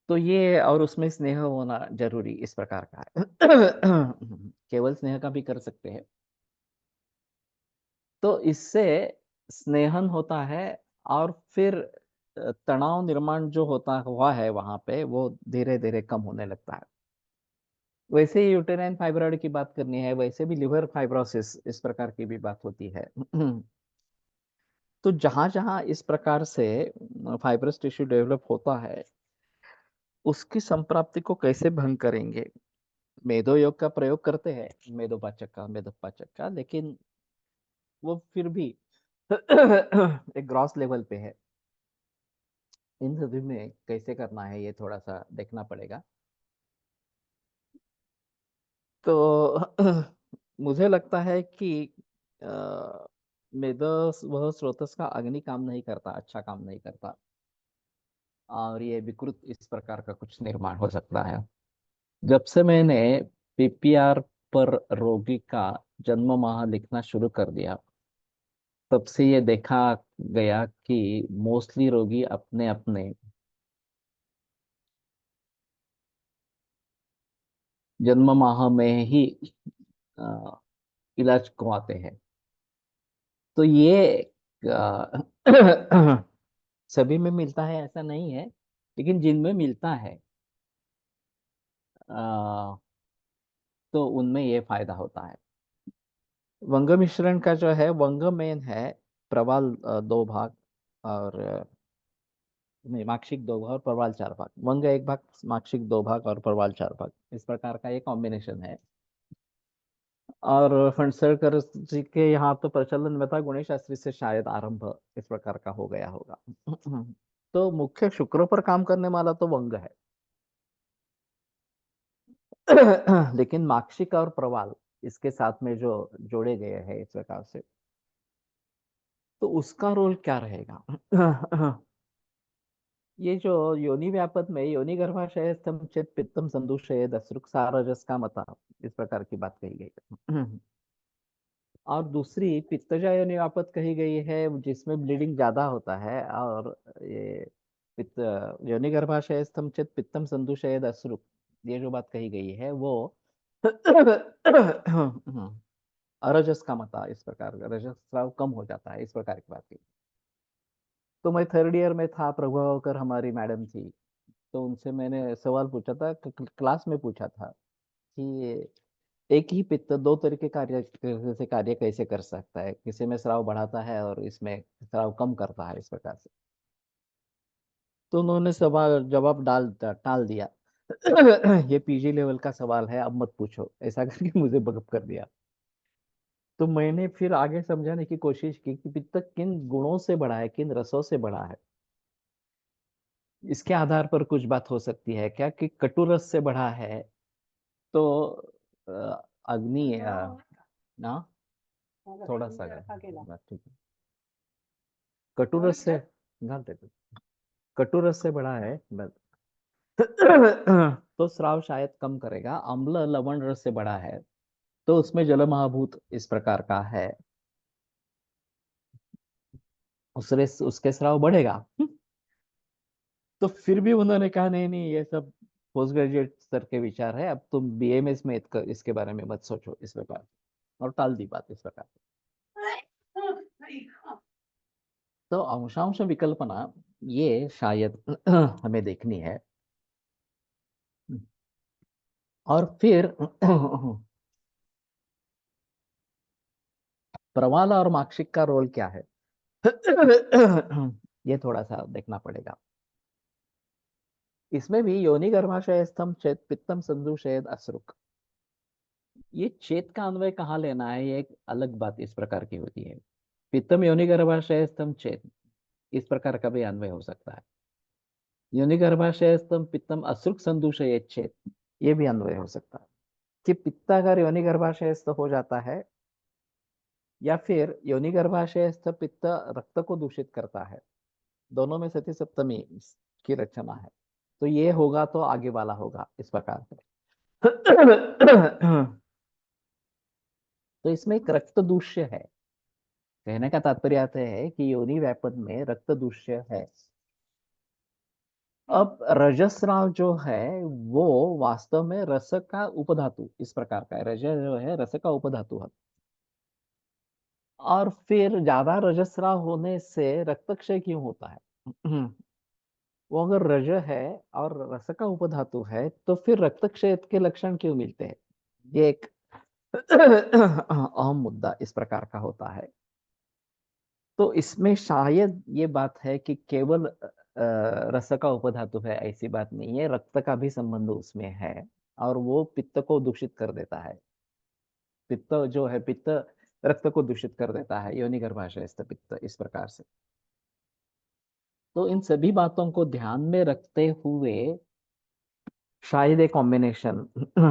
तो ये, और उसमें स्नेह होना जरूरी इस प्रकार का है। केवल स्नेह का भी कर सकते हैं। तो इससे स्नेहन होता है, और फिर तनाव निर्माण जो होता हुआ है वहां पे वो धीरे धीरे कम होने लगता है। वैसे ही यूटेराइन फाइब्रॉइड की बात करनी है, वैसे भी लिवर फाइब्रोसिस इस प्रकार की भी बात होती है। तो जहां जहां इस प्रकार से फाइब्रस टिश्यू डेवलप होता है उसकी संप्राप्ति को कैसे भंग करेंगे। मेदो योग का प्रयोग करते हैं, मेदोपाचक का, लेकिन वो फिर भी एक ग्रॉस लेवल पे है। इन सभी में कैसे करना है ये थोड़ा सा देखना पड़ेगा। तो मुझे लगता है कि मेदो वह स्रोतस का अग्नि काम नहीं करता, अच्छा काम नहीं करता, और ये विकृत इस प्रकार का कुछ निर्माण हो सकता है। जब से मैंने पीपीआर पर रोगी का जन्म माह लिखना शुरू कर दिया, तब से ये देखा गया कि मोस्टली रोगी अपने अपने जन्म माह में ही अ, इलाज करवाते हैं। तो ये अ, सभी में मिलता है ऐसा नहीं है, लेकिन जिनमें मिलता है अ, तो उनमें ये फायदा होता है। वंग मिश्रण का जो है, वंग मेन है, प्रवाल दो भाग, और नहीं, माक्षिक दो भाग और प्रवाल चार भाग, वंग एक भाग, माक्षिक दो भाग और प्रवाल चार भाग, इस प्रकार का ये कॉम्बिनेशन है। और फणसलकर जी के यहाँ तो प्रचलन में था, गुणेश शास्त्री से शायद आरंभ इस प्रकार का हो गया होगा। तो मुख्य शुक्र पर काम करने वाला तो वंग है। लेकिन माक्षिक और प्रवाल इसके साथ में जो जोड़े गए हैं इस प्रकार से, तो उसका रोल क्या रहेगा। ये जो योनि व्यापद में योनि गर्भाशय स्तंभ चेत पित्तम संदूषय दसरुक सारजस का मता, इस प्रकार की बात कही गई है। और दूसरी पित्तजा योनि व्यापद कही गई है जिसमें ब्लीडिंग ज्यादा होता है, और ये पित्त योनि गर्भाशय स्तंभ चेत पित्तम संदूषय दसरुक, ये जो बात कही गई है वो अरजस का मता, इस प्रकार का रजस्राव कम हो जाता है, इस प्रकार की बात कही। तो मैं थर्ड ईयर में था, प्रभावकर हमारी मैडम थी, तो उनसे मैंने सवाल पूछा था, क्लास में पूछा था कि एक ही पित्त दो तरीके कार्य कैसे कर सकता है, किसी में स्राव बढ़ाता है और इसमें स्राव कम करता है इस प्रकार से। तो उन्होंने सवाल जवाब टाल दिया। ये पीजी लेवल का सवाल है, अब मत पूछो, ऐसा करके मुझे बकअप कर दिया। तो मैंने फिर आगे समझाने की कोशिश की कि पित्त किन गुणों से बढ़ा है, किन रसों से बढ़ा है। इसके आधार पर कुछ बात हो सकती है क्या, कि कटु रस से बढ़ा है, तो अग्नि ना थोड़ा सा ठीक है। कटुरस से घाल देते, कटुरस से बड़ा है बस। तो स्राव शायद कम करेगा। अम्ल लवण रस से बड़ा है तो उसमें जल महाभूत इस प्रकार का है, उससे उसके स्राव बढ़ेगा। तो फिर भी उन्होंने कहा नहीं नहीं, ये सब पोस्ट ग्रेजुएट स्तर के विचार है, अब तुम बीएमएस में इसके बारे में मत सोचो इस प्रकार, और टाल दी बात इस प्रकार। तो अंशांश विकल्पना ये शायद हमें देखनी है। और फिर प्रवाल और माक्षिक का रोल क्या है, ये थोड़ा सा देखना पड़ेगा। इसमें भी योनि गर्भाशय स्तंभ चेत पित्तम संधु शयद अश्रुक, ये चेत का अन्वय कहाँ लेना है, ये एक अलग बात इस प्रकार की होती है। पित्तम योनि गर्भाशय स्तंभ चेत, इस प्रकार का भी अन्वय हो सकता है। योनि गर्भाशय स्तंभ पित्तम अश्रुक संदूषय चेत, ये भी अन्वय हो सकता है कि पित्त अगर योनि गर्भाशयस्थ हो जाता है, या फिर योनि गर्भाशयस्थ पित्त रक्त को दूषित करता है, दोनों में सती सप्तमी की रचना है, तो ये होगा तो आगे वाला होगा इस प्रकार से। तो इसमें एक रक्त दूष्य है, कहने का तात्पर्य आता है कि योनि व्यापन में रक्त दूष्य है। अब रजस्राव जो है वो वास्तव में रस का उपधातु इस प्रकार का है, रज जो है रस का उपधातु है। और फिर ज्यादा रजस्राव होने से रक्तक्षय क्यों होता है? वो अगर रज है और रस का उपधातु है तो फिर रक्तक्षय के लक्षण क्यों मिलते हैं, ये एक अहम मुद्दा इस प्रकार का होता है। तो इसमें शायद ये बात है कि केवल रस का उपधातु है, ऐसी बात नहीं है, रक्त का भी संबंध उसमें है, और वो पित्त को दूषित कर देता है। पित्त जो है, पित्त रक्त को दूषित कर देता है, योनि गर्भाशयस्थ पित्त इस प्रकार से। तो इन सभी बातों को ध्यान में रखते हुए शायद एक कॉम्बिनेशन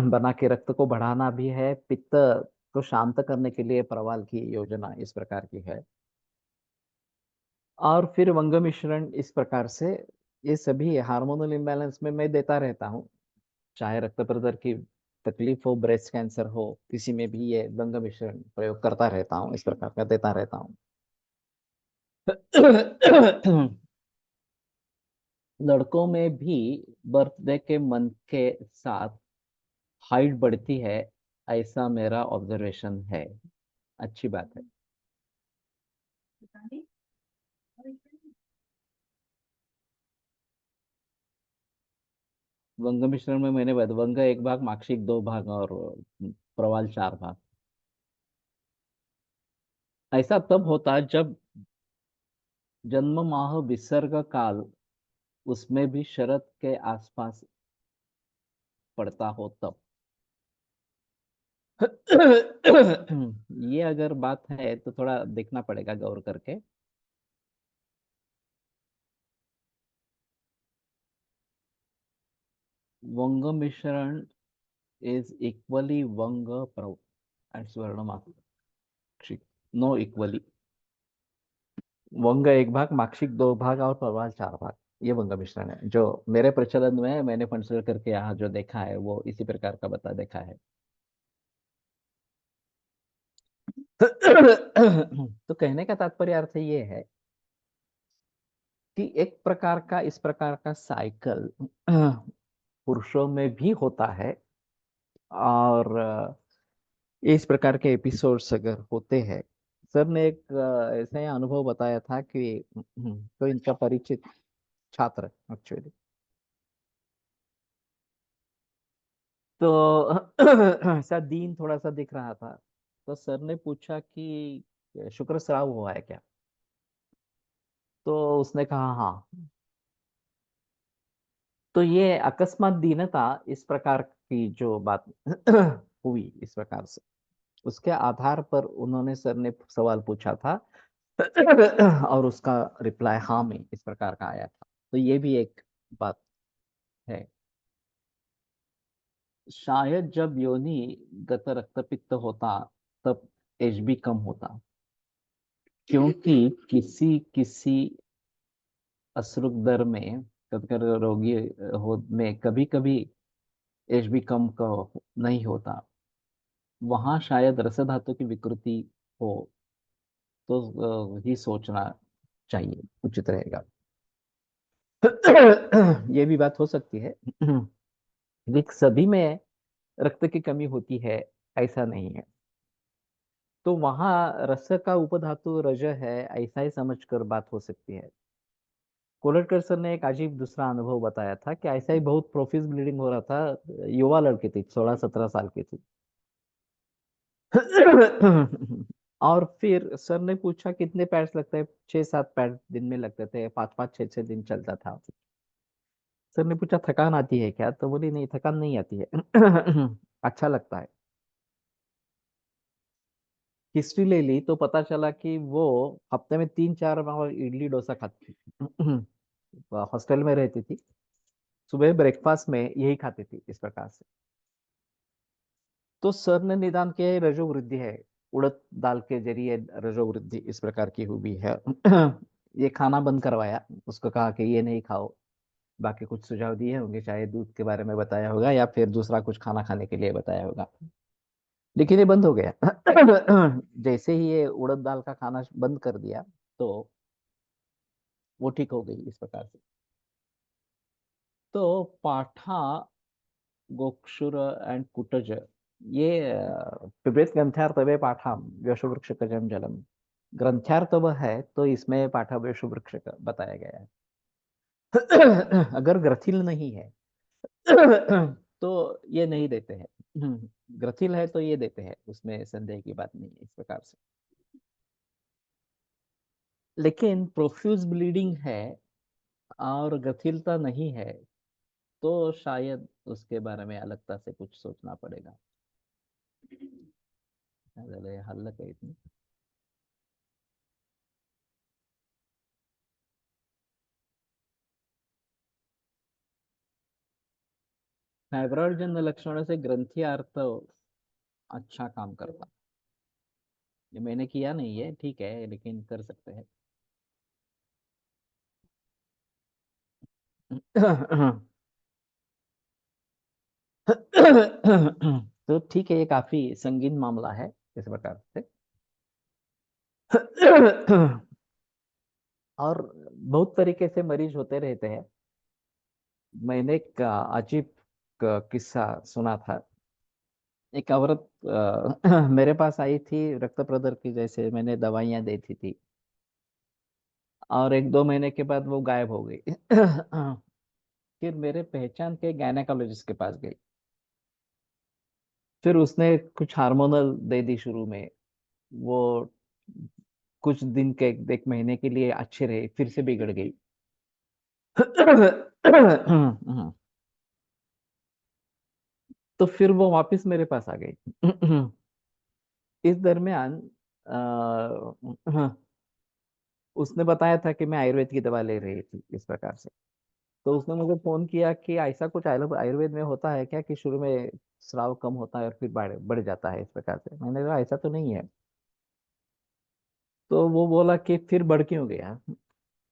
बना के रक्त को बढ़ाना भी है, पित्त को शांत करने के लिए प्रवाल की योजना इस प्रकार की है, और फिर वंग मिश्रण इस प्रकार से। ये सभी हार्मोनल इम्बैलेंस में मैं देता रहता हूँ, चाहे रक्त प्रदर की तकलीफ हो, ब्रेस्ट कैंसर हो, किसी में भी ये वंग मिश्रण प्रयोग करता रहता हूँ, इस प्रकार का देता रहता हूँ। लड़कों में भी बर्थडे के मंथ के साथ हाइट बढ़ती है, ऐसा मेरा ऑब्जर्वेशन है। अच्छी बात है। वंग मिश्रण में मैंने बताया, वंग एक भाग, माक्षिक दो भाग, और प्रवाल चार भाग। ऐसा तब होता जब जन्म माह विसर्ग काल उसमें भी शरद के आसपास पड़ता हो तब। ये अगर बात है तो थोड़ा देखना पड़ेगा गौर करके। वंग मिश्रण इज इक्वली वंग एंड स्वर्ण माक्षिक, नो इक्वली। वंग एक भाग, माक्षिक दो भाग, और प्रवाल चार भाग, ये वंग मिश्रण है जो मेरे प्रचलन में है। मैंने कंसिडर करके यहाँ जो देखा है वो इसी प्रकार का बता देखा है। तो कहने का तात्पर्य अर्थ ये है कि एक प्रकार का इस प्रकार का साइकिल पुरुषों में भी होता है, और इस प्रकार के एपिसोड्स अगर होते हैं, सर ने एक ऐसा ही अनुभव बताया था कि तो इनका परिचित छात्र एक्चुअली, तो ऐसा दीन थोड़ा सा दिख रहा था, तो सर ने पूछा कि शुक्र स्राव हुआ है क्या, तो उसने कहा हाँ। तो ये अकस्मात दीनता इस प्रकार की जो बात हुई इस प्रकार से, उसके आधार पर उन्होंने सर ने सवाल पूछा था, और उसका रिप्लाई हाँ में इस प्रकार का आया था। तो ये भी एक बात है। शायद जब योनि गत रक्तपित्त होता तब एचबी कम होता, क्योंकि किसी किसी अश्रुक दर में, कभी कभी रोगी हो में कभी कभी एचबी कम का नहीं होता, वहां शायद रस धातु की विकृति हो, तो ही सोचना चाहिए, उचित रहेगा। ये भी बात हो सकती है। लेकिन सभी में रक्त की कमी होती है ऐसा नहीं है, तो वहां रस का उपधातु रज है, ऐसा ही समझकर बात हो सकती है। कोलटकर सर ने एक अजीब दूसरा अनुभव बताया था कि ऐसा ही बहुत प्रोफिस ब्लीडिंग हो रहा था, युवा लड़की थी, 16-17 साल की थी। और फिर सर ने पूछा कितने पैड्स लगते हैं, 6-7 पैड दिन में लगते थे, 5-5 6-6 दिन चलता था। सर ने पूछा थकान आती है क्या, तो बोली नहीं थकान नहीं आती है। अच्छा लगता है। हिस्ट्री ले ली तो पता चला कि वो हफ्ते में 3-4 बार इडली डोसा खाती थी। हॉस्टल में रहती थी, सुबह ब्रेकफास्ट में यही खाती थी इस प्रकार से। तो सर ने निदान किया है रजो वृद्धि है, उड़द दाल के जरिए रजो वृद्धि इस प्रकार की हुई है। ये खाना बंद करवाया, उसको कहा कि ये नहीं खाओ, बाकी कुछ सुझाव दिए होंगे, चाहे दूध के बारे में बताया होगा या फिर दूसरा कुछ खाना खाने के लिए बताया होगा, लेकिन ये बंद हो गया। जैसे ही ये उड़द दाल का खाना बंद कर दिया, तो वो ठीक हो गई इस प्रकार से। तो पाठा, गोक्षुर एंड कुटज, ये पिबेत ग्रंथार्तवे पाठाम व्योषवृक्ष कजम जलम, ग्रंथार्तव है तो इसमें पाठा व्योषवृक्ष का बताया गया है। अगर ग्रथिल नहीं है, तो ये नहीं देते हैं। ग्रथिल है तो ये देते हैं, उसमें संदेह की बात नहीं है इस प्रकार से। लेकिन प्रोफ्यूज ब्लीडिंग है और ग्रथिलता नहीं है, तो शायद उसके बारे में अलगता से कुछ सोचना पड़ेगा। हल्ला है इतनी। थायराइड जन्य लक्षणों से ग्रंथि अर्थ अच्छा काम करता। ये मैंने किया नहीं है, ठीक है, लेकिन कर सकते हैं। तो ठीक है, ये काफी संगीन मामला है इस प्रकार से। और बहुत तरीके से मरीज होते रहते हैं। मैंने एक अजीब किस्सा सुना था। एक औरत मेरे पास आई थी, रक्त प्रदर की, जैसे मैंने दवाइयां दी थी और 1-2 महीने के बाद वो गायब हो गई। फिर मेरे पहचान के गायनेकोलॉजिस्ट के पास गई। फिर उसने कुछ हार्मोनल दे दी शुरू में, वो कुछ दिन के 1 महीने के लिए अच्छे रहे, फिर से बिगड़ गई। तो फिर वो वापस मेरे पास आ गई। इस दरमियान उसने बताया था कि मैं आयुर्वेद की दवा ले रही थी इस प्रकार से। तो उसने मुझे फोन किया कि ऐसा कुछ आयुर्वेद में होता है क्या, कि शुरू में स्राव कम होता है और फिर बढ़ बढ़ जाता है इस प्रकार से। मैंने कहा ऐसा तो नहीं है। तो वो बोला कि फिर बढ़ क्यों गया।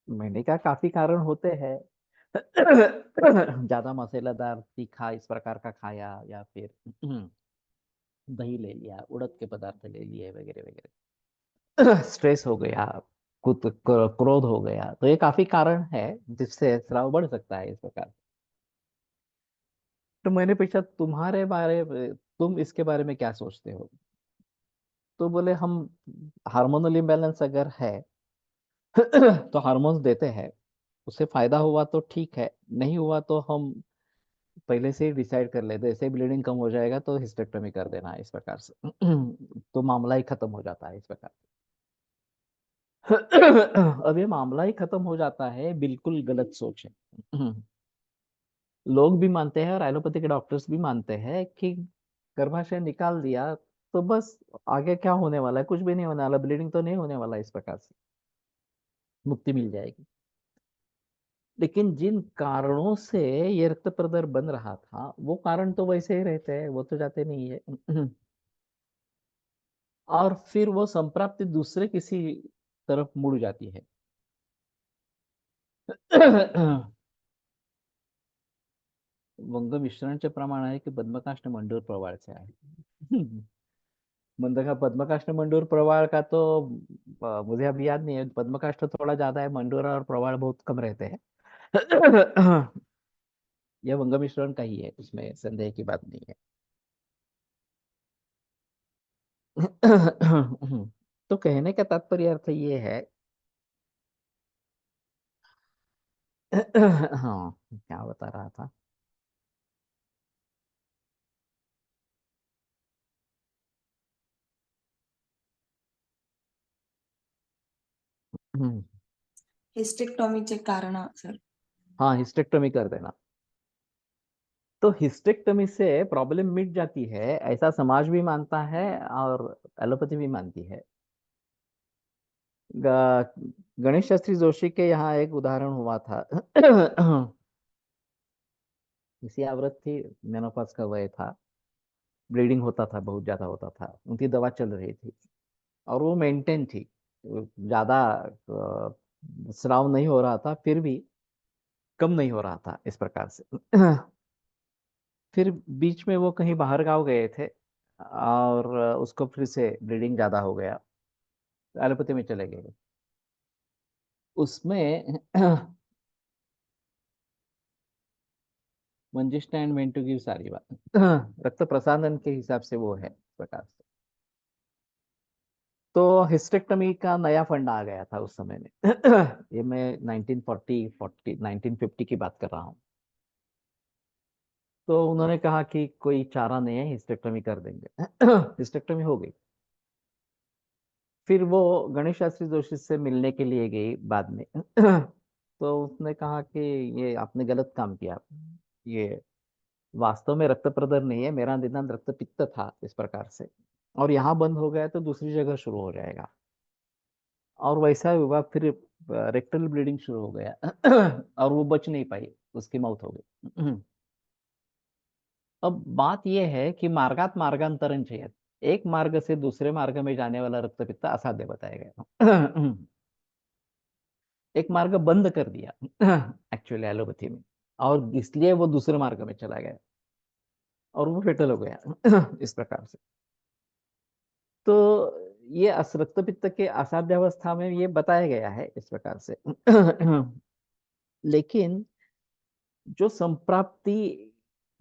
मैंने कहा काफी कारण होते हैं। ज्यादा मसालेदार तीखा इस प्रकार का खाया, या फिर दही ले लिया, उड़द के पदार्थ ले लिए, वगैरह वगैरह। स्ट्रेस हो गया, क्रोध हो गया, तो ये काफी कारण है जिससे स्राव बढ़ सकता है इस प्रकार। तो मैंने पूछा तुम्हारे बारे में, तुम इसके बारे में क्या सोचते हो। तो बोले हम हार्मोनल इम्बैलेंस अगर है तो हार्मोन्स देते हैं, उससे फायदा हुआ तो ठीक है, नहीं हुआ तो हम पहले से ही डिसाइड कर लेते, जैसे ब्लीडिंग कम हो जाएगा तो हिस्टेक्टोमी कर देना इस प्रकार से। तो मामला ही खत्म हो जाता है इस प्रकार। अब ये मामला ही खत्म हो जाता है, बिल्कुल गलत सोच है। लोग भी मानते हैं और एलोपैथी के डॉक्टर्स भी मानते हैं कि गर्भाशय निकाल दिया तो बस आगे क्या होने वाला है, कुछ भी नहीं होने वाला, ब्लीडिंग तो नहीं होने वाला, इस प्रकार से मुक्ति मिल जाएगी। लेकिन जिन कारणों से ये रक्त प्रदर बन रहा था वो कारण तो वैसे ही रहते हैं, वो तो जाते नहीं है। और फिर वो संप्राप्ति दूसरे किसी तरफ मुड़ जाती है। वंग मिश्रणचे प्रमाण आहे की पद्मकाष्ठ मंडूर प्रवाळ से आहे। मंद का पद्मकाष्ठ मंडूर प्रवाल का तो मुझे अभी याद नहीं है। पद्मकाष्ठ थोड़ा ज्यादा है, मंडूर और प्रवाल बहुत कम रहते हैं। यह वंग मिश्रण का ही है, उसमें संदेह की बात नहीं है। तो कहने का तात्पर्य अर्थ ये है। हाँ, क्या बता रहा था। हम्म, हिस्टेक्टॉमीचे कारण सर. हाँ, हिस्टेक्टोमी कर देना। तो हिस्टेक्टोमी से प्रॉब्लम मिट जाती है, ऐसा समाज भी मानता है और एलोपैथी भी मानती है। गणेश शास्त्री जोशी के यहाँ एक उदाहरण हुआ था। किसी औरत थी, मेनोपाज का वय था, ब्लीडिंग होता था, बहुत ज्यादा होता था, उनकी दवा चल रही थी और वो मेंटेन थी। ज्यादा स्राव नहीं हो रहा था, फिर भी कम नहीं हो रहा था इस प्रकार से। फिर बीच में वो कहीं बाहर गांव गए थे और उसको फिर से ब्लीडिंग ज्यादा हो गया, एलोपैथी में चले गए। उसमें मंजिष्ठा एंड मेंटू की सारी बात रक्त प्रसादन के हिसाब से वो है इस प्रकार से। तो हिस्टेक्टमी का नया फंड आ गया था उस समय में। ये मैं 1950 की बात कर रहा हूँ। तो उन्होंने कहा कि कोई चारा नहीं है, हिस्टेक्टमी कर देंगे। हिस्टेक्टमी हो गई। फिर वो गणेश शास्त्री जोशी से मिलने के लिए गई बाद में। तो उसने कहा कि ये आपने गलत काम किया, ये वास्तव में रक्त प्रदर नहीं है, मेरा निदान रक्त पित्त था इस प्रकार से, और यहाँ बंद हो गया तो दूसरी जगह शुरू हो जाएगा। और वैसा हुआ, फिर रेक्टल ब्लीडिंग शुरू हो गया। और वो बच नहीं पाई, उसकी मौत हो गई। अब बात यह है कि मार्गात मार्गांतरण चाहिए। एक मार्ग से दूसरे मार्ग में जाने वाला रक्तपित्त असाध्य बताया गया। एक मार्ग बंद कर दिया एक्चुअली एलोपैथी में, और इसलिए वो दूसरे मार्ग में चला गया और वो फेटल हो गया। इस प्रकार से। तो ये रक्तपित्त के असाध्यावस्था में ये बताया गया है इस प्रकार से। लेकिन जो संप्राप्ति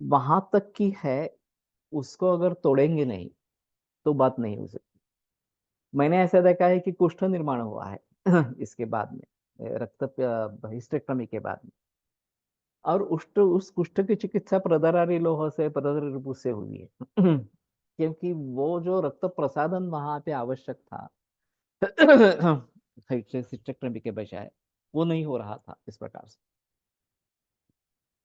वहां तक की है, उसको अगर तोड़ेंगे नहीं तो बात नहीं हो सकती। मैंने ऐसा देखा है कि कुष्ठ निर्माण हुआ है इसके बाद में, हिस्टेक्टमी के बाद में। और उस कुष्ठ की चिकित्सा प्रदरारी लोह से, प्रदर रिपु से हुई है। क्योंकि वो जो रक्त प्रसादन वहां पे आवश्यक था, हिस्टेक्टमी के बजाय, वो नहीं हो रहा था इस प्रकार से।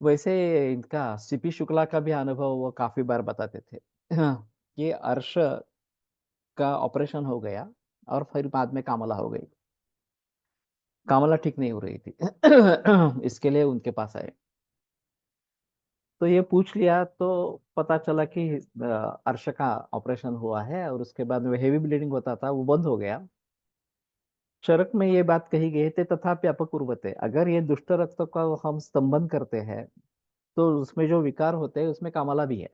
वैसे इनका सीपी शुक्ला का भी अनुभव वो काफी बार बताते थे। कि अर्श का ऑपरेशन हो गया और फिर बाद में कामला हो गई। कामला ठीक नहीं हो रही थी। इसके लिए उनके पास आए। तो ये पूछ लिया तो पता चला कि अर्श का ऑपरेशन हुआ है, और उसके बाद में हेवी ब्लीडिंग होता था, वो बंद हो गया। चरक में ये बात कही गई थी, तथापि अपकुर्वते, अगर ये दुष्ट रक्त का हम स्तंभन करते हैं तो उसमें जो विकार होते हैं उसमें कामला भी है।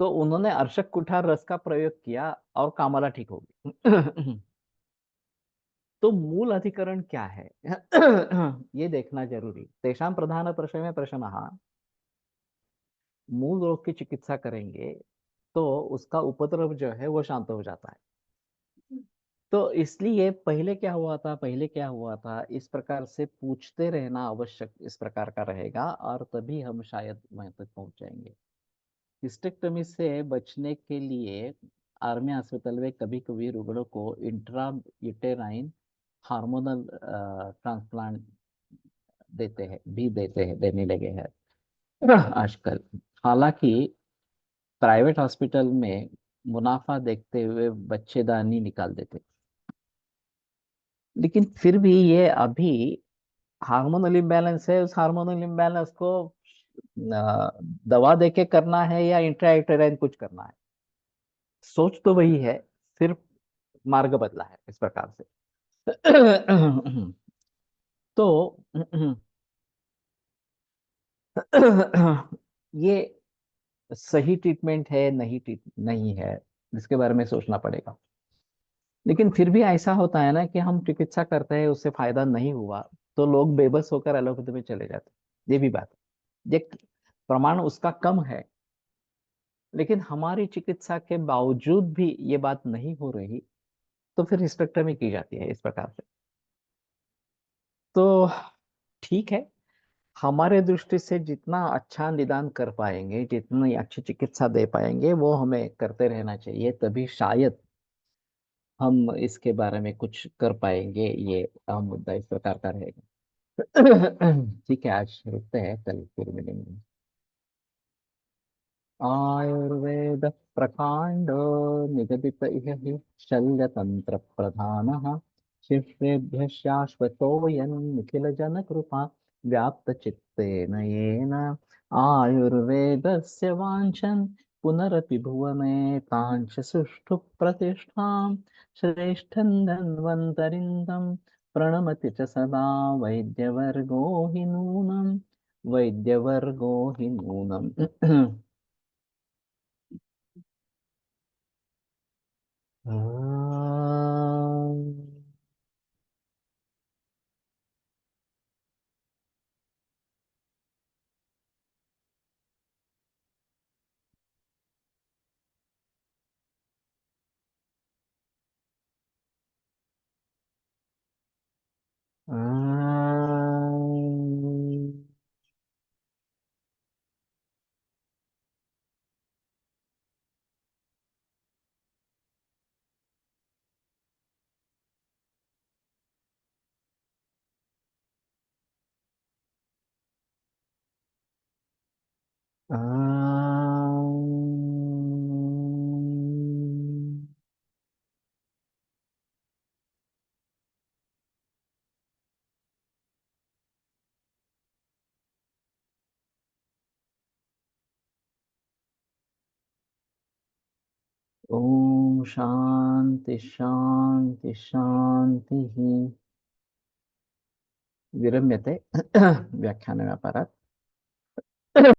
तो उन्होंने अर्शक कुठार रस का प्रयोग किया और कामला ठीक हो गई। तो मूल अधिकरण क्या है? ये देखना जरूरी। तेषां प्रधान प्रश्न प्रश्न, मूल रोग की चिकित्सा करेंगे तो उसका उपद्रव जो है वो शांत हो जाता है। तो इसलिए पहले क्या हुआ था, पहले क्या हुआ था, इस प्रकार से पूछते रहना आवश्यक इस प्रकार का रहेगा, और तभी हम शायद वहां तक पहुंच जाएंगे। हिस्टेक्टमी से बचने के लिए आर्मी अस्पताल में कभी कभी रुग्णों को इंट्रा यूटेराइन हार्मोनल ट्रांसप्लांट देते हैं, देने लगे हैं आजकल। हालांकि प्राइवेट हॉस्पिटल में मुनाफा देखते हुए बच्चेदानी निकाल देते, लेकिन फिर भी ये अभी हार्मोनल इम्बैलेंस है, उस हार्मोनल इम्बैलेंस को दवा देके करना है या इंट्रायूटेराइन कुछ करना है, सोच तो वही है, सिर्फ मार्ग बदला है इस प्रकार से। तो ये सही ट्रीटमेंट है नहीं है, इसके बारे में सोचना पड़ेगा। लेकिन फिर भी ऐसा होता है ना कि हम चिकित्सा करते हैं, उससे फायदा नहीं हुआ तो लोग बेबस होकर एलोपैथी में चले जाते हैं। ये भी बात है, ये प्रमाण उसका कम है, लेकिन हमारी चिकित्सा के बावजूद भी ये बात नहीं हो रही, तो फिर हिस्टेक्टोमी की जाती है इस प्रकार से। तो ठीक है, हमारे दृष्टि से जितना अच्छा निदान कर पाएंगे, जितनी अच्छी चिकित्सा दे पाएंगे, वो हमें करते रहना चाहिए, तभी शायद हम इसके बारे में कुछ कर पाएंगे। ये अहम मुद्दा इस प्रकार का रहेगा। ठीक है, आज रुकते हैं, कल फिर मिलेंगे। आयुर्वेद प्रकांड निगदित इह हि शल्यतंत्र प्रधानः शिष्येभ्यः शाश्वतोऽयं निखिल जन कृपा व्याप्त चित्तेन येन आयुर्वेदस्य वाञ्छन् पुनरपि भुवने तांच सुष्ठु प्रतिष्ठां श्रेष्ठं धन्वन्तरिन्दं प्रणमति च सदा वैद्यवर्गो हि नूनम् वैद्यवर्गो हि नूनम्। ओम शांति शांति शांति। विरम्यते व्याख्यानव्यापारात्।